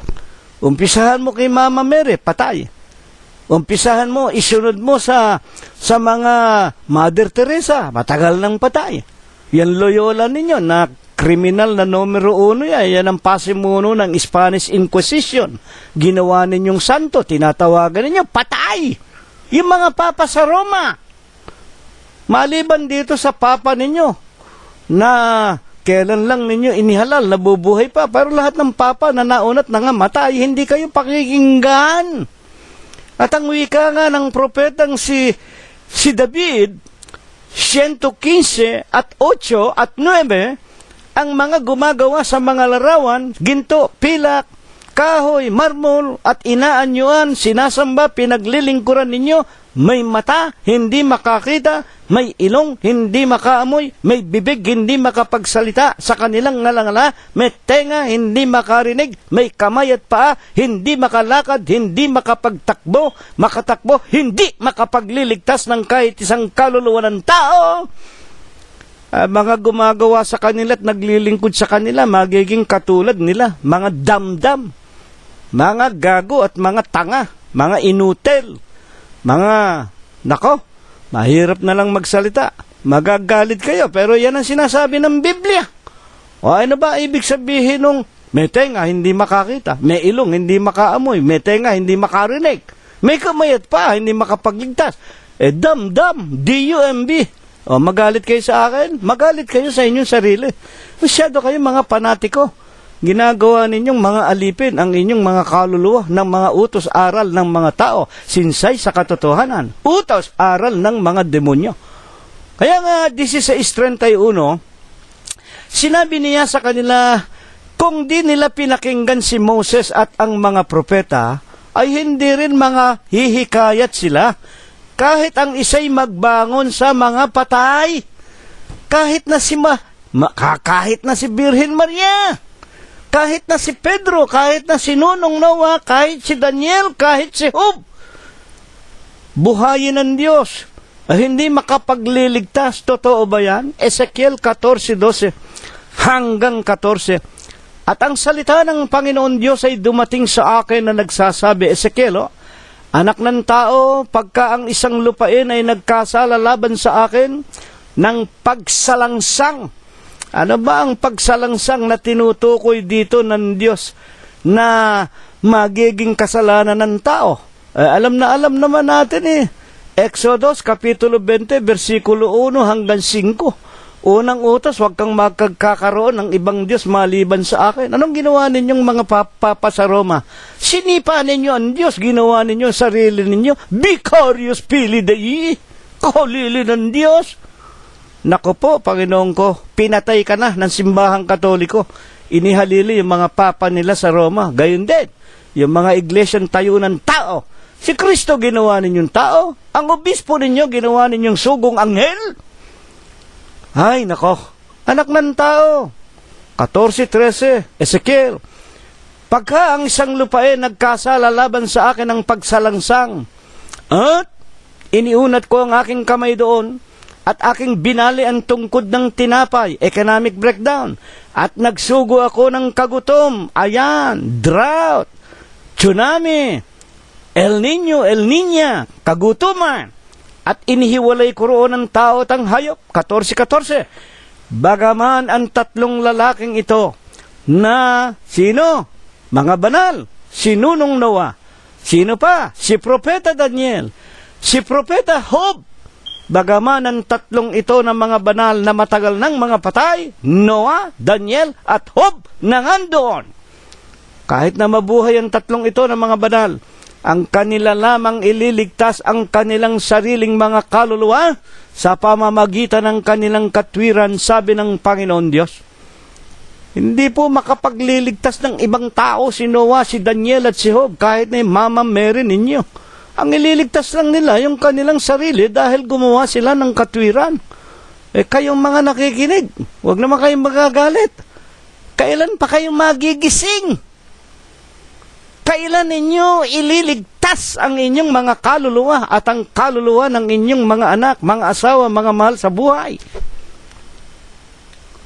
Umpisahan mo kay Mama Mary, patay. Umpisahan mo, isunod mo sa mga Mother Teresa, matagal ng patay. Yan Loyola ninyo na kriminal na numero 1 yan ang pasimuno ng Spanish Inquisition. Ginawa ninyong santo, tinatawagan ninyo, patay! Yung mga papa sa Roma. Maliban dito sa papa ninyo, na kailan lang ninyo inihalal, nabubuhay pa, pero lahat ng papa na naunat na nga matay, hindi kayo pakikinggan. At ang wika nga ng propetang si David, 115 at 8 at 9, ang mga gumagawa sa mga larawan, ginto, pilak, kahoy, marmol, at inaanyuan, sinasamba, pinaglilingkuran ninyo, may mata, hindi makakita, may ilong, hindi makaamoy, may bibig, hindi makapagsalita, sa kanilang ngalangala, may tenga, hindi makarinig, may kamay at paa, hindi makalakad, hindi makatakbo, hindi makapagliligtas ng kahit isang kaluluwa ng tao. Mga gumagawa sa kanila at naglilingkod sa kanila, magiging katulad nila, mga damdam, mga gago at mga tanga, mga inutil, mga, mahirap na lang magsalita, magagalit kayo, pero yan ang sinasabi ng Biblia. O ano ba ibig sabihin nung may tenga, hindi makakita, may ilong, hindi makaamoy, may tenga, hindi makarinig, may kamay at paa, hindi makapagligtas, damdam, D-U-M-B. O, magalit kayo sa akin? Magalit kayo sa inyong sarili. Masyado kayo mga panatiko. Ginagawa ninyong mga alipin ang inyong mga kaluluwa ng mga utos-aral ng mga tao, sinsay sa katotohanan. Utos-aral ng mga demonyo. Kaya nga, 16:31, sinabi niya sa kanila, kung di nila pinakinggan si Moses at ang mga propeta, ay hindi rin mga hihikayat sila. Kahit ang isa'y magbangon sa mga patay, kahit na si Birhen Maria, kahit na si Pedro, kahit na si Nunong Noah, kahit si Daniel, kahit si Job, buhayin ng Diyos, hindi makapagliligtas. Totoo ba yan? Ezekiel 14:12 hanggang 14. At ang salita ng Panginoon Diyos ay dumating sa akin na nagsasabi, Ezekiel, anak ng tao, pagka ang isang lupain ay nagkasala laban sa akin ng pagsalangsang. Ano ba ang pagsalangsang na tinutukoy dito ng Diyos na magiging kasalanan ng tao? Alam naman natin Exodus, Kapitulo 20, versikulo 1 hanggang 5. Unang utos, huwag kang magkakaroon ng ibang Diyos maliban sa akin. Anong ginawa ninyong mga papa sa Roma? Sinipa ninyo ang Diyos, ginawa ninyo sarili ninyo. Vicarious Pili Dei, kaulili ng Diyos. Naku po, Panginoon ko, pinatay ka na ng simbahang Katoliko. Inihalili yung mga papa nila sa Roma. Gayon din, yung mga iglesyang tayo ng tao. Si Kristo ginawa ninyong tao. Ang obispo ninyo ginawa ninyong sugong anghel. Ay, nako, anak ng tao. 14:13, Ezekiel, pagka ang isang lupain nagkasala laban sa akin ng pagsalangsang, at iniunat ko ang aking kamay doon, at aking binali ang tungkod ng tinapay, economic breakdown, at nagsugo ako ng kagutom, ayan, drought, tsunami, El Niño, El Niña, kagutuman, at inihiwalay ko roon ang tao at ang hayop. 14:14. Bagaman ang tatlong lalaking ito na sino? Mga banal. Si Nunong Noah. Sino pa? Si Propeta Daniel. Si Propeta Job. Bagaman ang tatlong ito na mga banal na matagal ng mga patay, Noah, Daniel at Job nangandoon. Kahit na mabuhay ang tatlong ito na mga banal, ang kanila lamang ililigtas ang kanilang sariling mga kaluluwa sa pamamagitan ng kanilang katwiran, sabi ng Panginoon Diyos. Hindi po makapagliligtas ng ibang tao si Noah, si Daniel at si Job, kahit na Mama Mary ninyo. Ang ililigtas lang nila yung kanilang sarili dahil gumawa sila ng katwiran. Kayong mga nakikinig, huwag naman kayong magagalit. Kailan pa kayong magigising? Kailan ninyo ililigtas ang inyong mga kaluluwa at ang kaluluwa ng inyong mga anak, mga asawa, mga mahal sa buhay?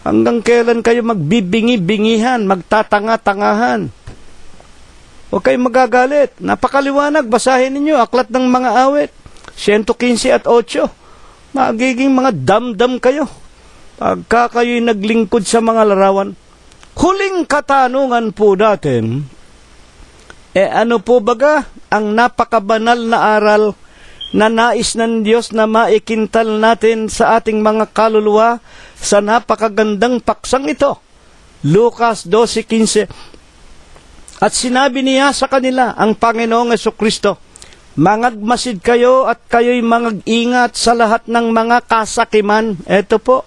Hanggang kailan kayo magbibingi-bingihan, magtatanga-tangahan? Huwag kayong magagalit. Napakaliwanag, basahin ninyo, Aklat ng Mga Awit, 115 at 8. Magiging mga damdam kayo pagka kayo'y naglingkod sa mga larawan. Huling katanungan po natin, ano po baga ang napakabanal na aral na nais ng Diyos na maikintal natin sa ating mga kaluluwa sa napakagandang paksang ito? Lucas 12:15. At sinabi niya sa kanila, ang Panginoong Jesucristo, mangagmasid kayo at kayo'y mangag-ingat sa lahat ng mga kasakiman. Eto po,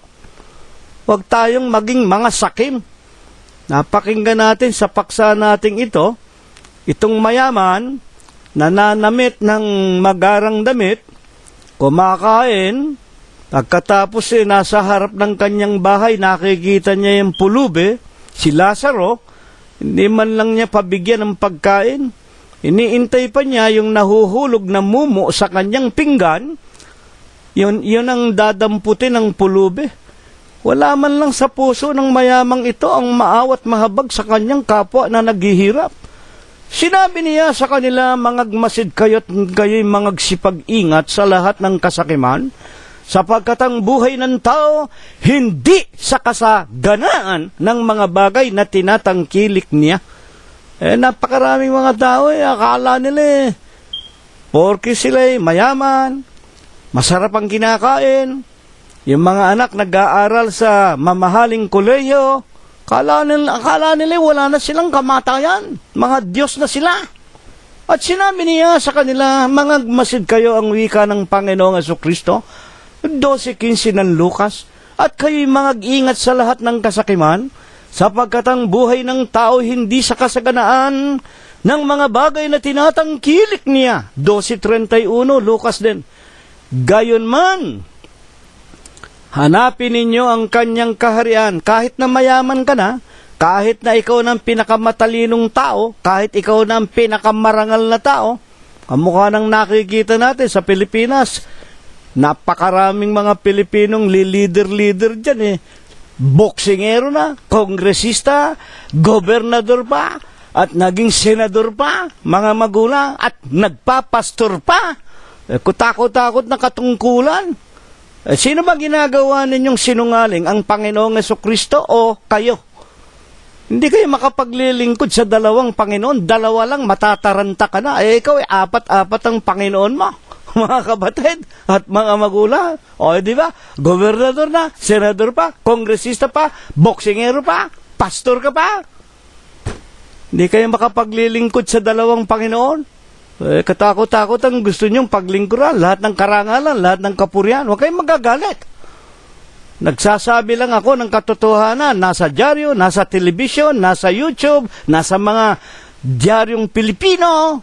huwag tayong maging mga sakim. Napakinggan natin sa paksa nating ito, itong mayaman, nananamit ng magarang damit, kumakain, Pagkatapos nasa harap ng kanyang bahay, nakikita niya yung pulube, si Lazaro, hindi man lang niya pabigyan ng pagkain. Iniintay pa niya yung nahuhulog na mumo sa kanyang pinggan, yun ang dadamputin ng pulube. Wala man lang sa puso ng mayamang ito ang maawat mahabag sa kanyang kapwa na naghihirap. Sinabi niya sa kanila, mangagmasid kayo't kayo'y mangagsipag-ingat sa lahat ng kasakiman, sapagkat ang buhay ng tao hindi sa kasaganaan ng mga bagay na tinatangkilik niya. Napakaraming mga tao akala nila porke sila mayaman, masarap ang kinakain, yung mga anak nag-aaral sa mamahaling kolehiyo, akala nila wala na silang kamatayan, mga Diyos na sila. At sinabi niya sa kanila, mangagmasid kayo ang wika ng Panginoong Jesucristo, 12:15 ng Lucas, at kayo'y mag-ingat sa lahat ng kasakiman, sapagkat ang buhay ng tao hindi sa kasaganaan ng mga bagay na tinatangkilik niya. 12:31, Lucas din. Gayon man, hanapin ninyo ang kanyang kaharian, kahit na mayaman ka na, kahit na ikaw ng pinakamatalinong tao, kahit ikaw ng pinakamarangal na tao, kamukha ng nakikita natin sa Pilipinas. Napakaraming mga Pilipinong leader dyan Boksingero na, kongresista, gobernador pa, at naging senador pa, mga magulang, at nagpapastor pa. Kutakot-takot na katungkulan. Sino ba ginagawa ninyong sinungaling? Ang Panginoong Jesucristo o kayo? Hindi kayo makapaglilingkod sa dalawang Panginoon. Dalawa lang, matataranta ka na. Ikaw apat-apat ang Panginoon mo. Mga kapatid at mga magulang. Di ba? Gobernador na, senador pa, kongresista pa, boksingero pa, pastor ka pa. Hindi kayo makapaglilingkod sa dalawang Panginoon. Katakot-takot ang gusto nyong paglingkuran. Lahat ng karangalan, lahat ng kapurihan. Huwag kayong magagalit. Nagsasabi lang ako ng katotohanan. Nasa dyaryo, nasa television, nasa YouTube, nasa mga dyaryong Pilipino.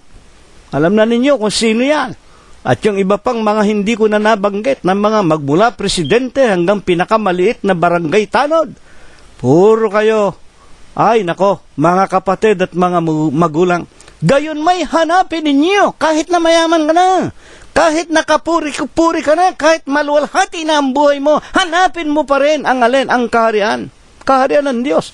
Alam na ninyo kung sino yan. At yung iba pang mga hindi ko na nabanggit ng mga magmula presidente hanggang pinakamaliit na barangay tanod. Puro kayo. Ay nako, mga kapatid at mga magulang. Gayon may hanapin ninyo kahit na mayaman ka na. Kahit nakapuri-puri ka na, kahit maluwalhati na ang buhay mo, hanapin mo pa rin ang alin, ang kaharian. Kaharian ng Diyos.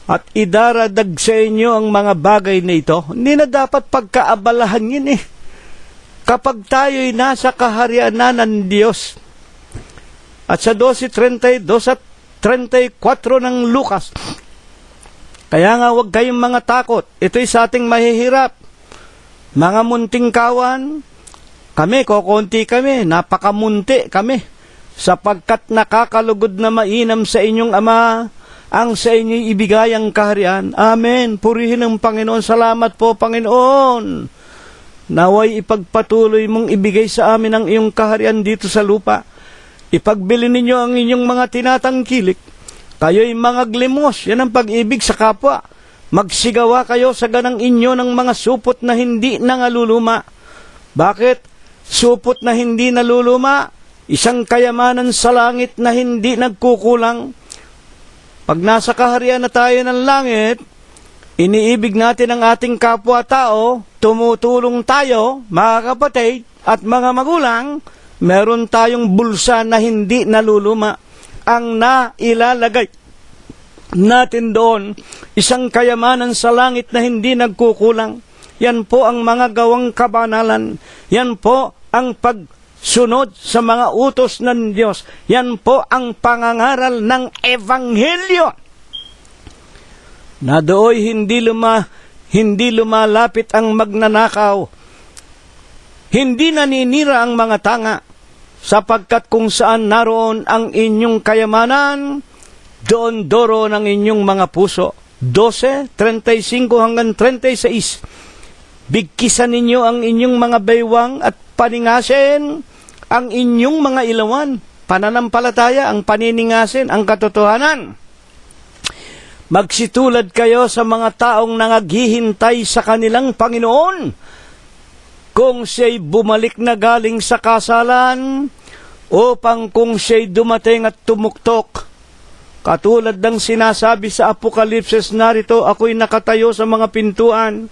At idaradag sa inyo ang mga bagay na ito. Hindi na dapat pagkaabalahan yun kapag tayo'y nasa kaharian na ng Diyos. At sa 12:32 at 34 ng Lucas, kaya nga huwag kayong mga takot. Ito'y sa ating mahihirap. Mga munting kawan, kami, kokonti kami, napakamunti kami, sapagkat nakakalugod na mainam sa inyong Ama ang sa inyo'y ibigay ang kaharian. Amen. Purihin ang Panginoon. Salamat po, Panginoon. Naway ipagpatuloy mong ibigay sa amin ang iyong kaharian dito sa lupa. Ipagbili ninyo ang inyong mga tinatangkilik. Kayo'y mga glimos, yan ang pag-ibig sa kapwa. Magsigawa kayo sa ganang inyo ng mga supot na hindi nangaluluma. Bakit? Supot na hindi naluluma, isang kayamanan sa langit na hindi nagkukulang. Pag nasa kaharian na tayo ng langit, iniibig natin ang ating kapwa-tao, tumutulong tayo, mga kapatid at mga magulang, meron tayong bulsa na hindi naluluma. Ang nailalagay natin doon, isang kayamanan sa langit na hindi nagkukulang. Yan po ang mga gawang kabanalan. Yan po ang pagsunod sa mga utos ng Diyos. Yan po ang pangangaral ng Ebanghelyo. Na dooy hindi lumalapit ang magnanakaw. Hindi naninira ang mga tanga, sapagkat kung saan naroon ang inyong kayamanan, doon doro ng inyong mga puso. 12:35 hanggang 36. Bigkisan ninyo ang inyong mga baywang at paningasin ang inyong mga ilawan. Pananampalataya ang paniningasin, ang katotohanan. Magsitulad kayo sa mga taong nangaghihintay sa kanilang Panginoon. Kung siya'y bumalik na galing sa kasalan, upang kung siya'y dumating at tumuktok, katulad ng sinasabi sa Apokalipsis, narito ako'y nakatayo sa mga pintuan,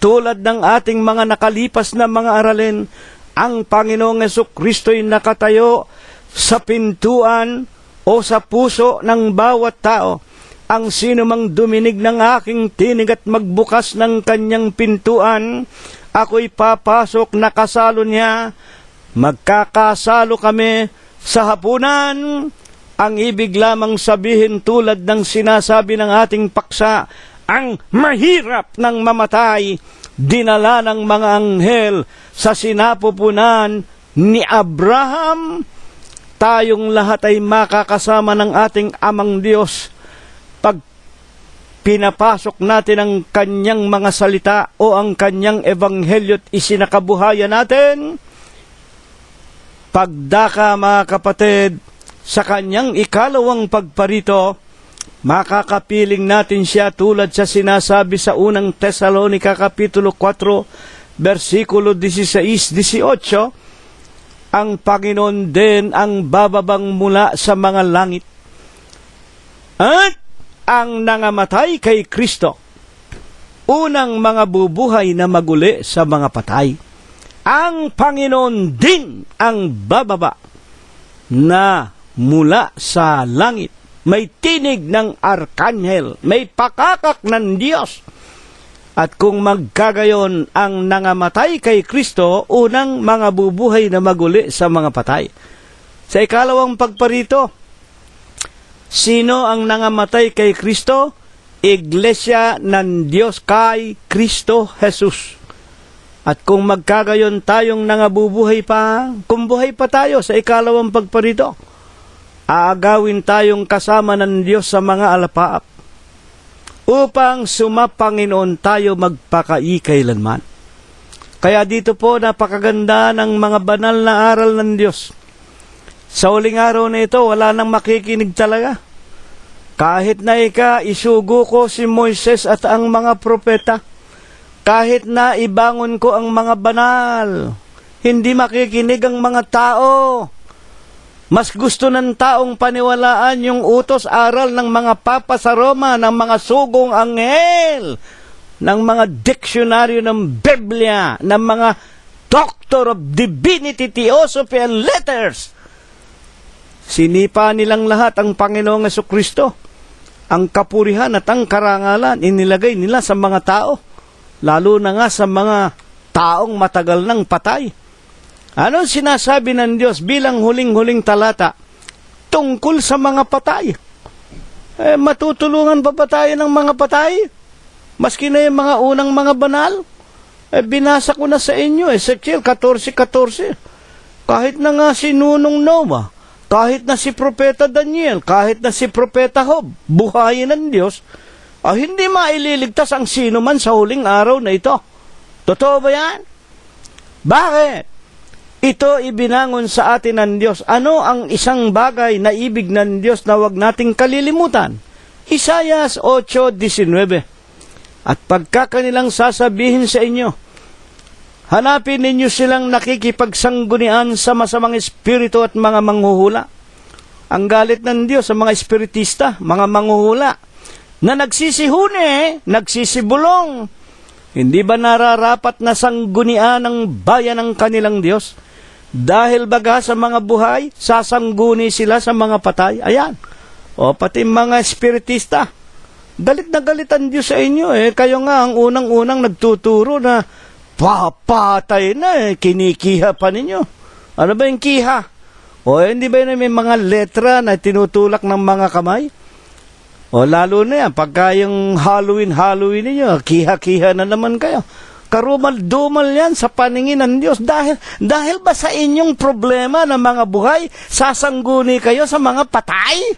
tulad ng ating mga nakalipas na mga aralin, ang Panginoong Jesucristo'y nakatayo sa pintuan o sa puso ng bawat tao. Ang sino mang duminig ng aking tinig at magbukas ng kanyang pintuan, ako'y papasok na kasalo niya. Magkakasalo kami sa hapunan. Ang ibig lamang sabihin, tulad ng sinasabi ng ating paksa, ang mahirap ng mamatay, dinala ng mga anghel sa sinapupunan ni Abraham. Tayong lahat ay makakasama ng ating Amang Diyos pag pinapasok natin ang kanyang mga salita o ang kanyang ebanghelyo at isinakabuhayan natin. Pagdaka, mga kapatid, sa kanyang ikalawang pagparito, makakapiling natin siya tulad sa sinasabi sa unang Tesalonica Kapitulo 4, versikulo 16-18, ang Panginoon din ang bababang mula sa mga langit. At ang nangamatay kay Kristo, unang mga bubuhay na maguli sa mga patay. Ang Panginoon din ang bababa na mula sa langit. May tinig ng arkanghel, may pakakak ng Diyos. At kung magkagayon ang nangamatay kay Kristo, unang mga bubuhay na maguli sa mga patay. Sa ikalawang pagparito, sino ang nangamatay kay Kristo? Iglesia ng Diyos kay Kristo Jesus. At kung magkagayon tayong nangabubuhay pa, kung buhay pa tayo sa ikalawang pagparito, aagawin tayong kasama ng Diyos sa mga alapaap, upang sumapanginoon tayo magpakaikailanman. Kaya dito po napakaganda ng mga banal na aral ng Diyos. Sa huling araw na ito, wala nang makikinig talaga. Kahit na isugo ko si Moises at ang mga propeta, kahit na ibangon ko ang mga banal, hindi makikinig ang mga tao. Mas gusto ng taong paniwalaan yung utos aral ng mga papa sa Roma, ng mga sugong anghel, ng mga diksyonaryo ng Biblia, ng mga Doctor of Divinity, Theosophy, and Letters. Sinipa nilang lahat ang Panginoong Jesucristo. Ang kapurihan at ang karangalan inilagay nila sa mga tao, lalo na nga sa mga taong matagal nang patay. Anong sinasabi ng Diyos bilang huling-huling talata tungkol sa mga patay? Matutulungan pa ba tayo ng mga patay? Maski na yung mga unang mga banal? Binasa ko na sa inyo, Ezekiel 14:14. Kahit na nga si Nunong Noah, kahit na si Propeta Daniel, kahit na si Propeta Job, buhayin ng Diyos, hindi maililigtas ang sino man sa huling araw na ito. Totoo ba yan? Bakit? Ito ibinangon sa atin ng Diyos. Ano ang isang bagay na ibig ng Diyos na wag nating kalilimutan? Isaiah 8:19. At pagkakanilang sasabihin sa inyo, hanapin ninyo silang nakikipagsanggunian sa masamang espiritu at mga manghuhula. Ang galit ng Diyos sa mga espiritista, mga manghuhula, na nagsisihuni, nagsisibulong. Hindi ba nararapat na sanggunian ng bayan ng kanilang Diyos? Dahil baga sa mga buhay, sasangguni sila sa mga patay. Ayan. O pati mga espiritista. Galit na galit ang Diyos sa inyo. Kayo nga ang unang-unang nagtuturo na papatay na. Kinikiha pa ninyo. Ano ba yung kiha? O hindi ba yun may mga letra na tinutulak ng mga kamay? O lalo na yan, pagka yung Halloween ninyo, kiha-kiha na naman kayo. Karumal-dumal yan sa paningin ng Diyos. Dahil ba sa inyong problema ng mga buhay, sasangguni kayo sa mga patay?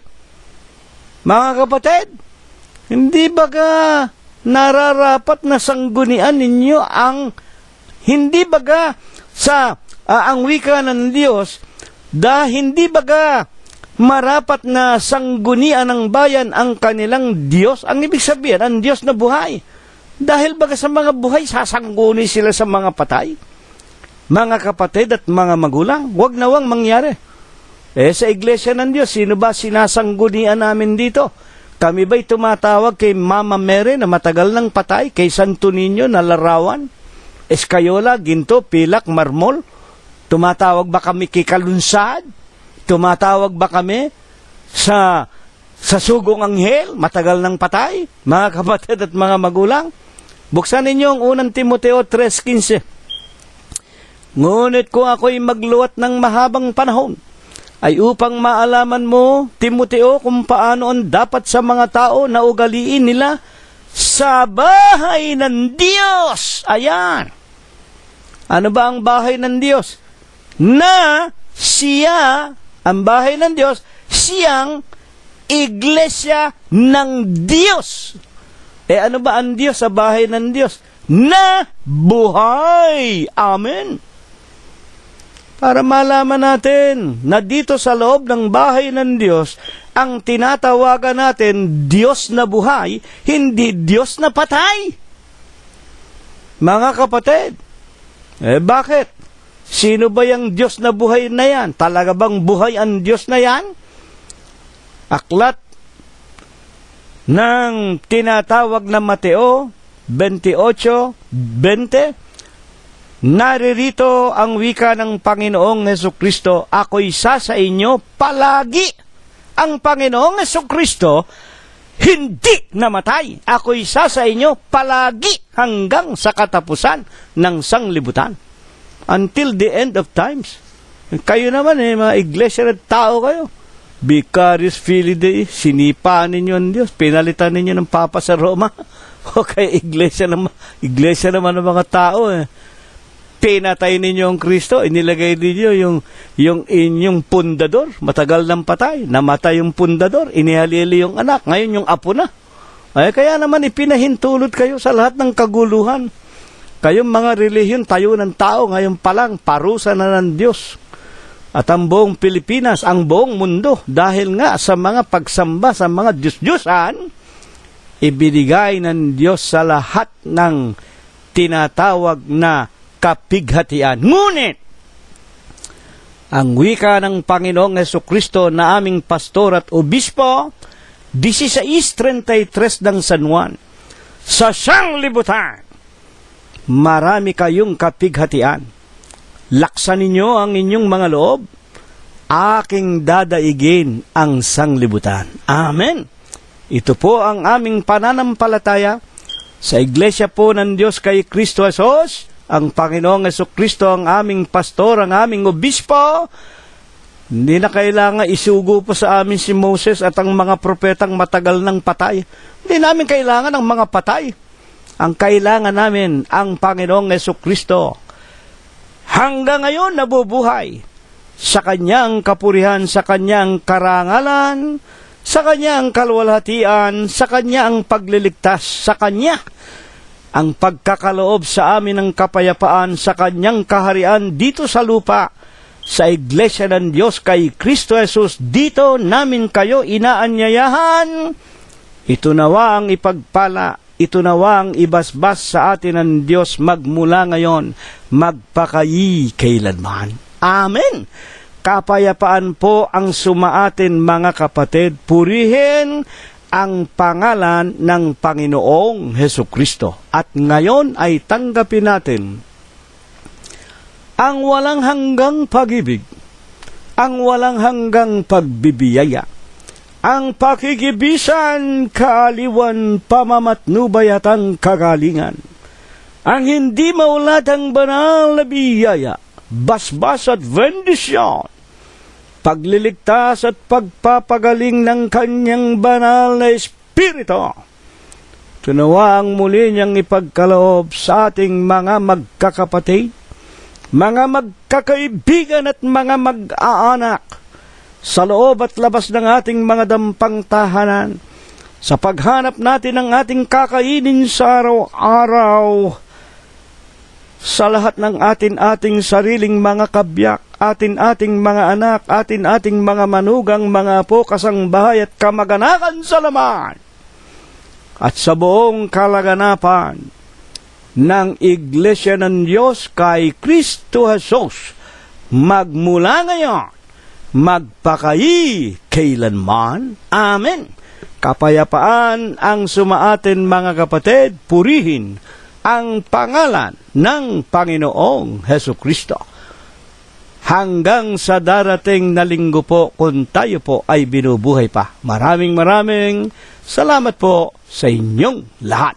Mga kapatid, hindi ba ka nararapat na sanggunian ninyo hindi ba ka sa ang wika ng Diyos, hindi ba ka marapat na sanggunian ng bayan ang kanilang Diyos? Ang ibig sabihin, ang Diyos na buhay. Dahil baga sa mga buhay, sasangguni sila sa mga patay. Mga kapatid at mga magulang, wag nawang mangyari. Sa Iglesia ng Diyos, sino ba sinasanggunian namin dito? Kami ba'y tumatawag kay Mama Mary na matagal nang patay, kay Santo Niño na larawan, Escayola, ginto, pilak, marmol? Tumatawag ba kami kay Kalunsad? Tumatawag ba kami sa sugong anghel, matagal nang patay? Mga kapatid at mga magulang, buksan ninyo ang unang Timoteo 3:15. Ngunit kung ako'y magluwat ng mahabang panahon, ay upang maalaman mo, Timoteo, kung paano ang dapat sa mga tao na ugaliin nila sa bahay ng Diyos. Ayan. Ano ba ang bahay ng Diyos? Na siya, ang bahay ng Diyos, siyang iglesia ng Diyos. Ano ba ang Diyos sa bahay ng Diyos? Na buhay. Amen. Para malaman natin na dito sa loob ng bahay ng Diyos, ang tinatawagan natin Diyos na buhay, hindi Diyos na patay. Mga kapatid, bakit? Sino ba yung Diyos na buhay na yan? Talaga bang buhay ang Diyos na yan? Aklat ng tinatawag na Mateo 28:20, naririto ang wika ng Panginoong Hesukristo, ako'y isa sa inyo palagi. Ang Panginoong Hesukristo hindi namatay. Ako'y isa sa inyo palagi hanggang sa katapusan ng sanglibutan. Until the end of times. Kayo naman mga iglesia at tao kayo. Vicarious Filii, sinipa ninyo ang Diyos, pinalitan ninyo ng Papa sa Roma. O kaya iglesia naman ng mga tao pinatay ninyo ang Kristo, inilagay ninyo yung inyong pundador, matagal nang patay, namatay yung pundador, inihalili yung anak, ngayon yung apo na. Kaya naman ipinahintulot kayo sa lahat ng kaguluhan. Kayong mga relihiyon, tayo ng tao, ngayon pa lang, parusa na ng Diyos. At ang buong Pilipinas, ang buong mundo, dahil nga sa mga pagsamba sa mga Diyos-Diyosan, ibinigay ng Diyos sa lahat ng tinatawag na kapighatian. Ngunit, ang wika ng Panginoong Hesukristo na aming pastor at obispo, 16:33 ng San Juan, sa sanglibutan, marami kayong kapighatian. Laksan ninyo ang inyong mga loob, aking dadaigin ang sanglibutan. Amen. Ito po ang aming pananampalataya sa Iglesia po ng Diyos kay Kristo Jesus, ang Panginoong Hesukristo, ang aming pastor, ang aming obispo. Hindi na kailangan isugo po sa amin si Moses at ang mga propetang matagal nang patay. Hindi namin kailangan ang mga patay. Ang kailangan namin, ang Panginoong Hesukristo. Hanggang ngayon nabubuhay sa kanyang kapurihan, sa kanyang karangalan, sa kanyang kalwalhatian, sa kanyang pagliligtas, sa kanya ang pagkakaloob sa amin ng kapayapaan, sa kanyang kaharian dito sa lupa, sa Iglesia ng Diyos kay Kristo Jesus. Dito namin kayo inaanyayahan. Ito nawa ang ipagpala, ito nawa ang ibasbas sa atin ng Diyos magmula ngayon, magpakayi kailanman. Amen. Kapayapaan po ang sumaatin, mga kapatid. Purihin ang pangalan ng Panginoong Hesukristo. At ngayon ay tanggapin natin ang walang hanggang pag-ibig, ang walang hanggang pagbibiyaya, ang pakikibisan, kaaliwan, pamamatnubay at ang kagalingan, ang hindi maulatang banal na biyaya, basbas at bendisyon, pagliligtas at pagpapagaling ng kanyang banal na Espiritu. Tunawa ang muli niyang ipagkaloob sa ating mga magkakapatid, mga magkakaibigan at mga mag-aanak sa loob at labas ng ating mga dampang tahanan, sa paghanap natin ng ating kakainin sa araw-araw, sa lahat ng ating sariling mga kabyak, ating mga anak, ating mga manugang, mga apo, kasangbahay at kamag-anakan sa laman, at sa buong kalaganapan ng Iglesia ng Diyos kay Kristo Jesus, magmula ngayon magpakayi kailanman. Amen. Kapayapaan ang sumaatin mga kapatid, purihin ang pangalan ng Panginoong Hesus Kristo. Hanggang sa darating na linggo po kung tayo po ay binubuhay pa. Maraming salamat po sa inyong lahat.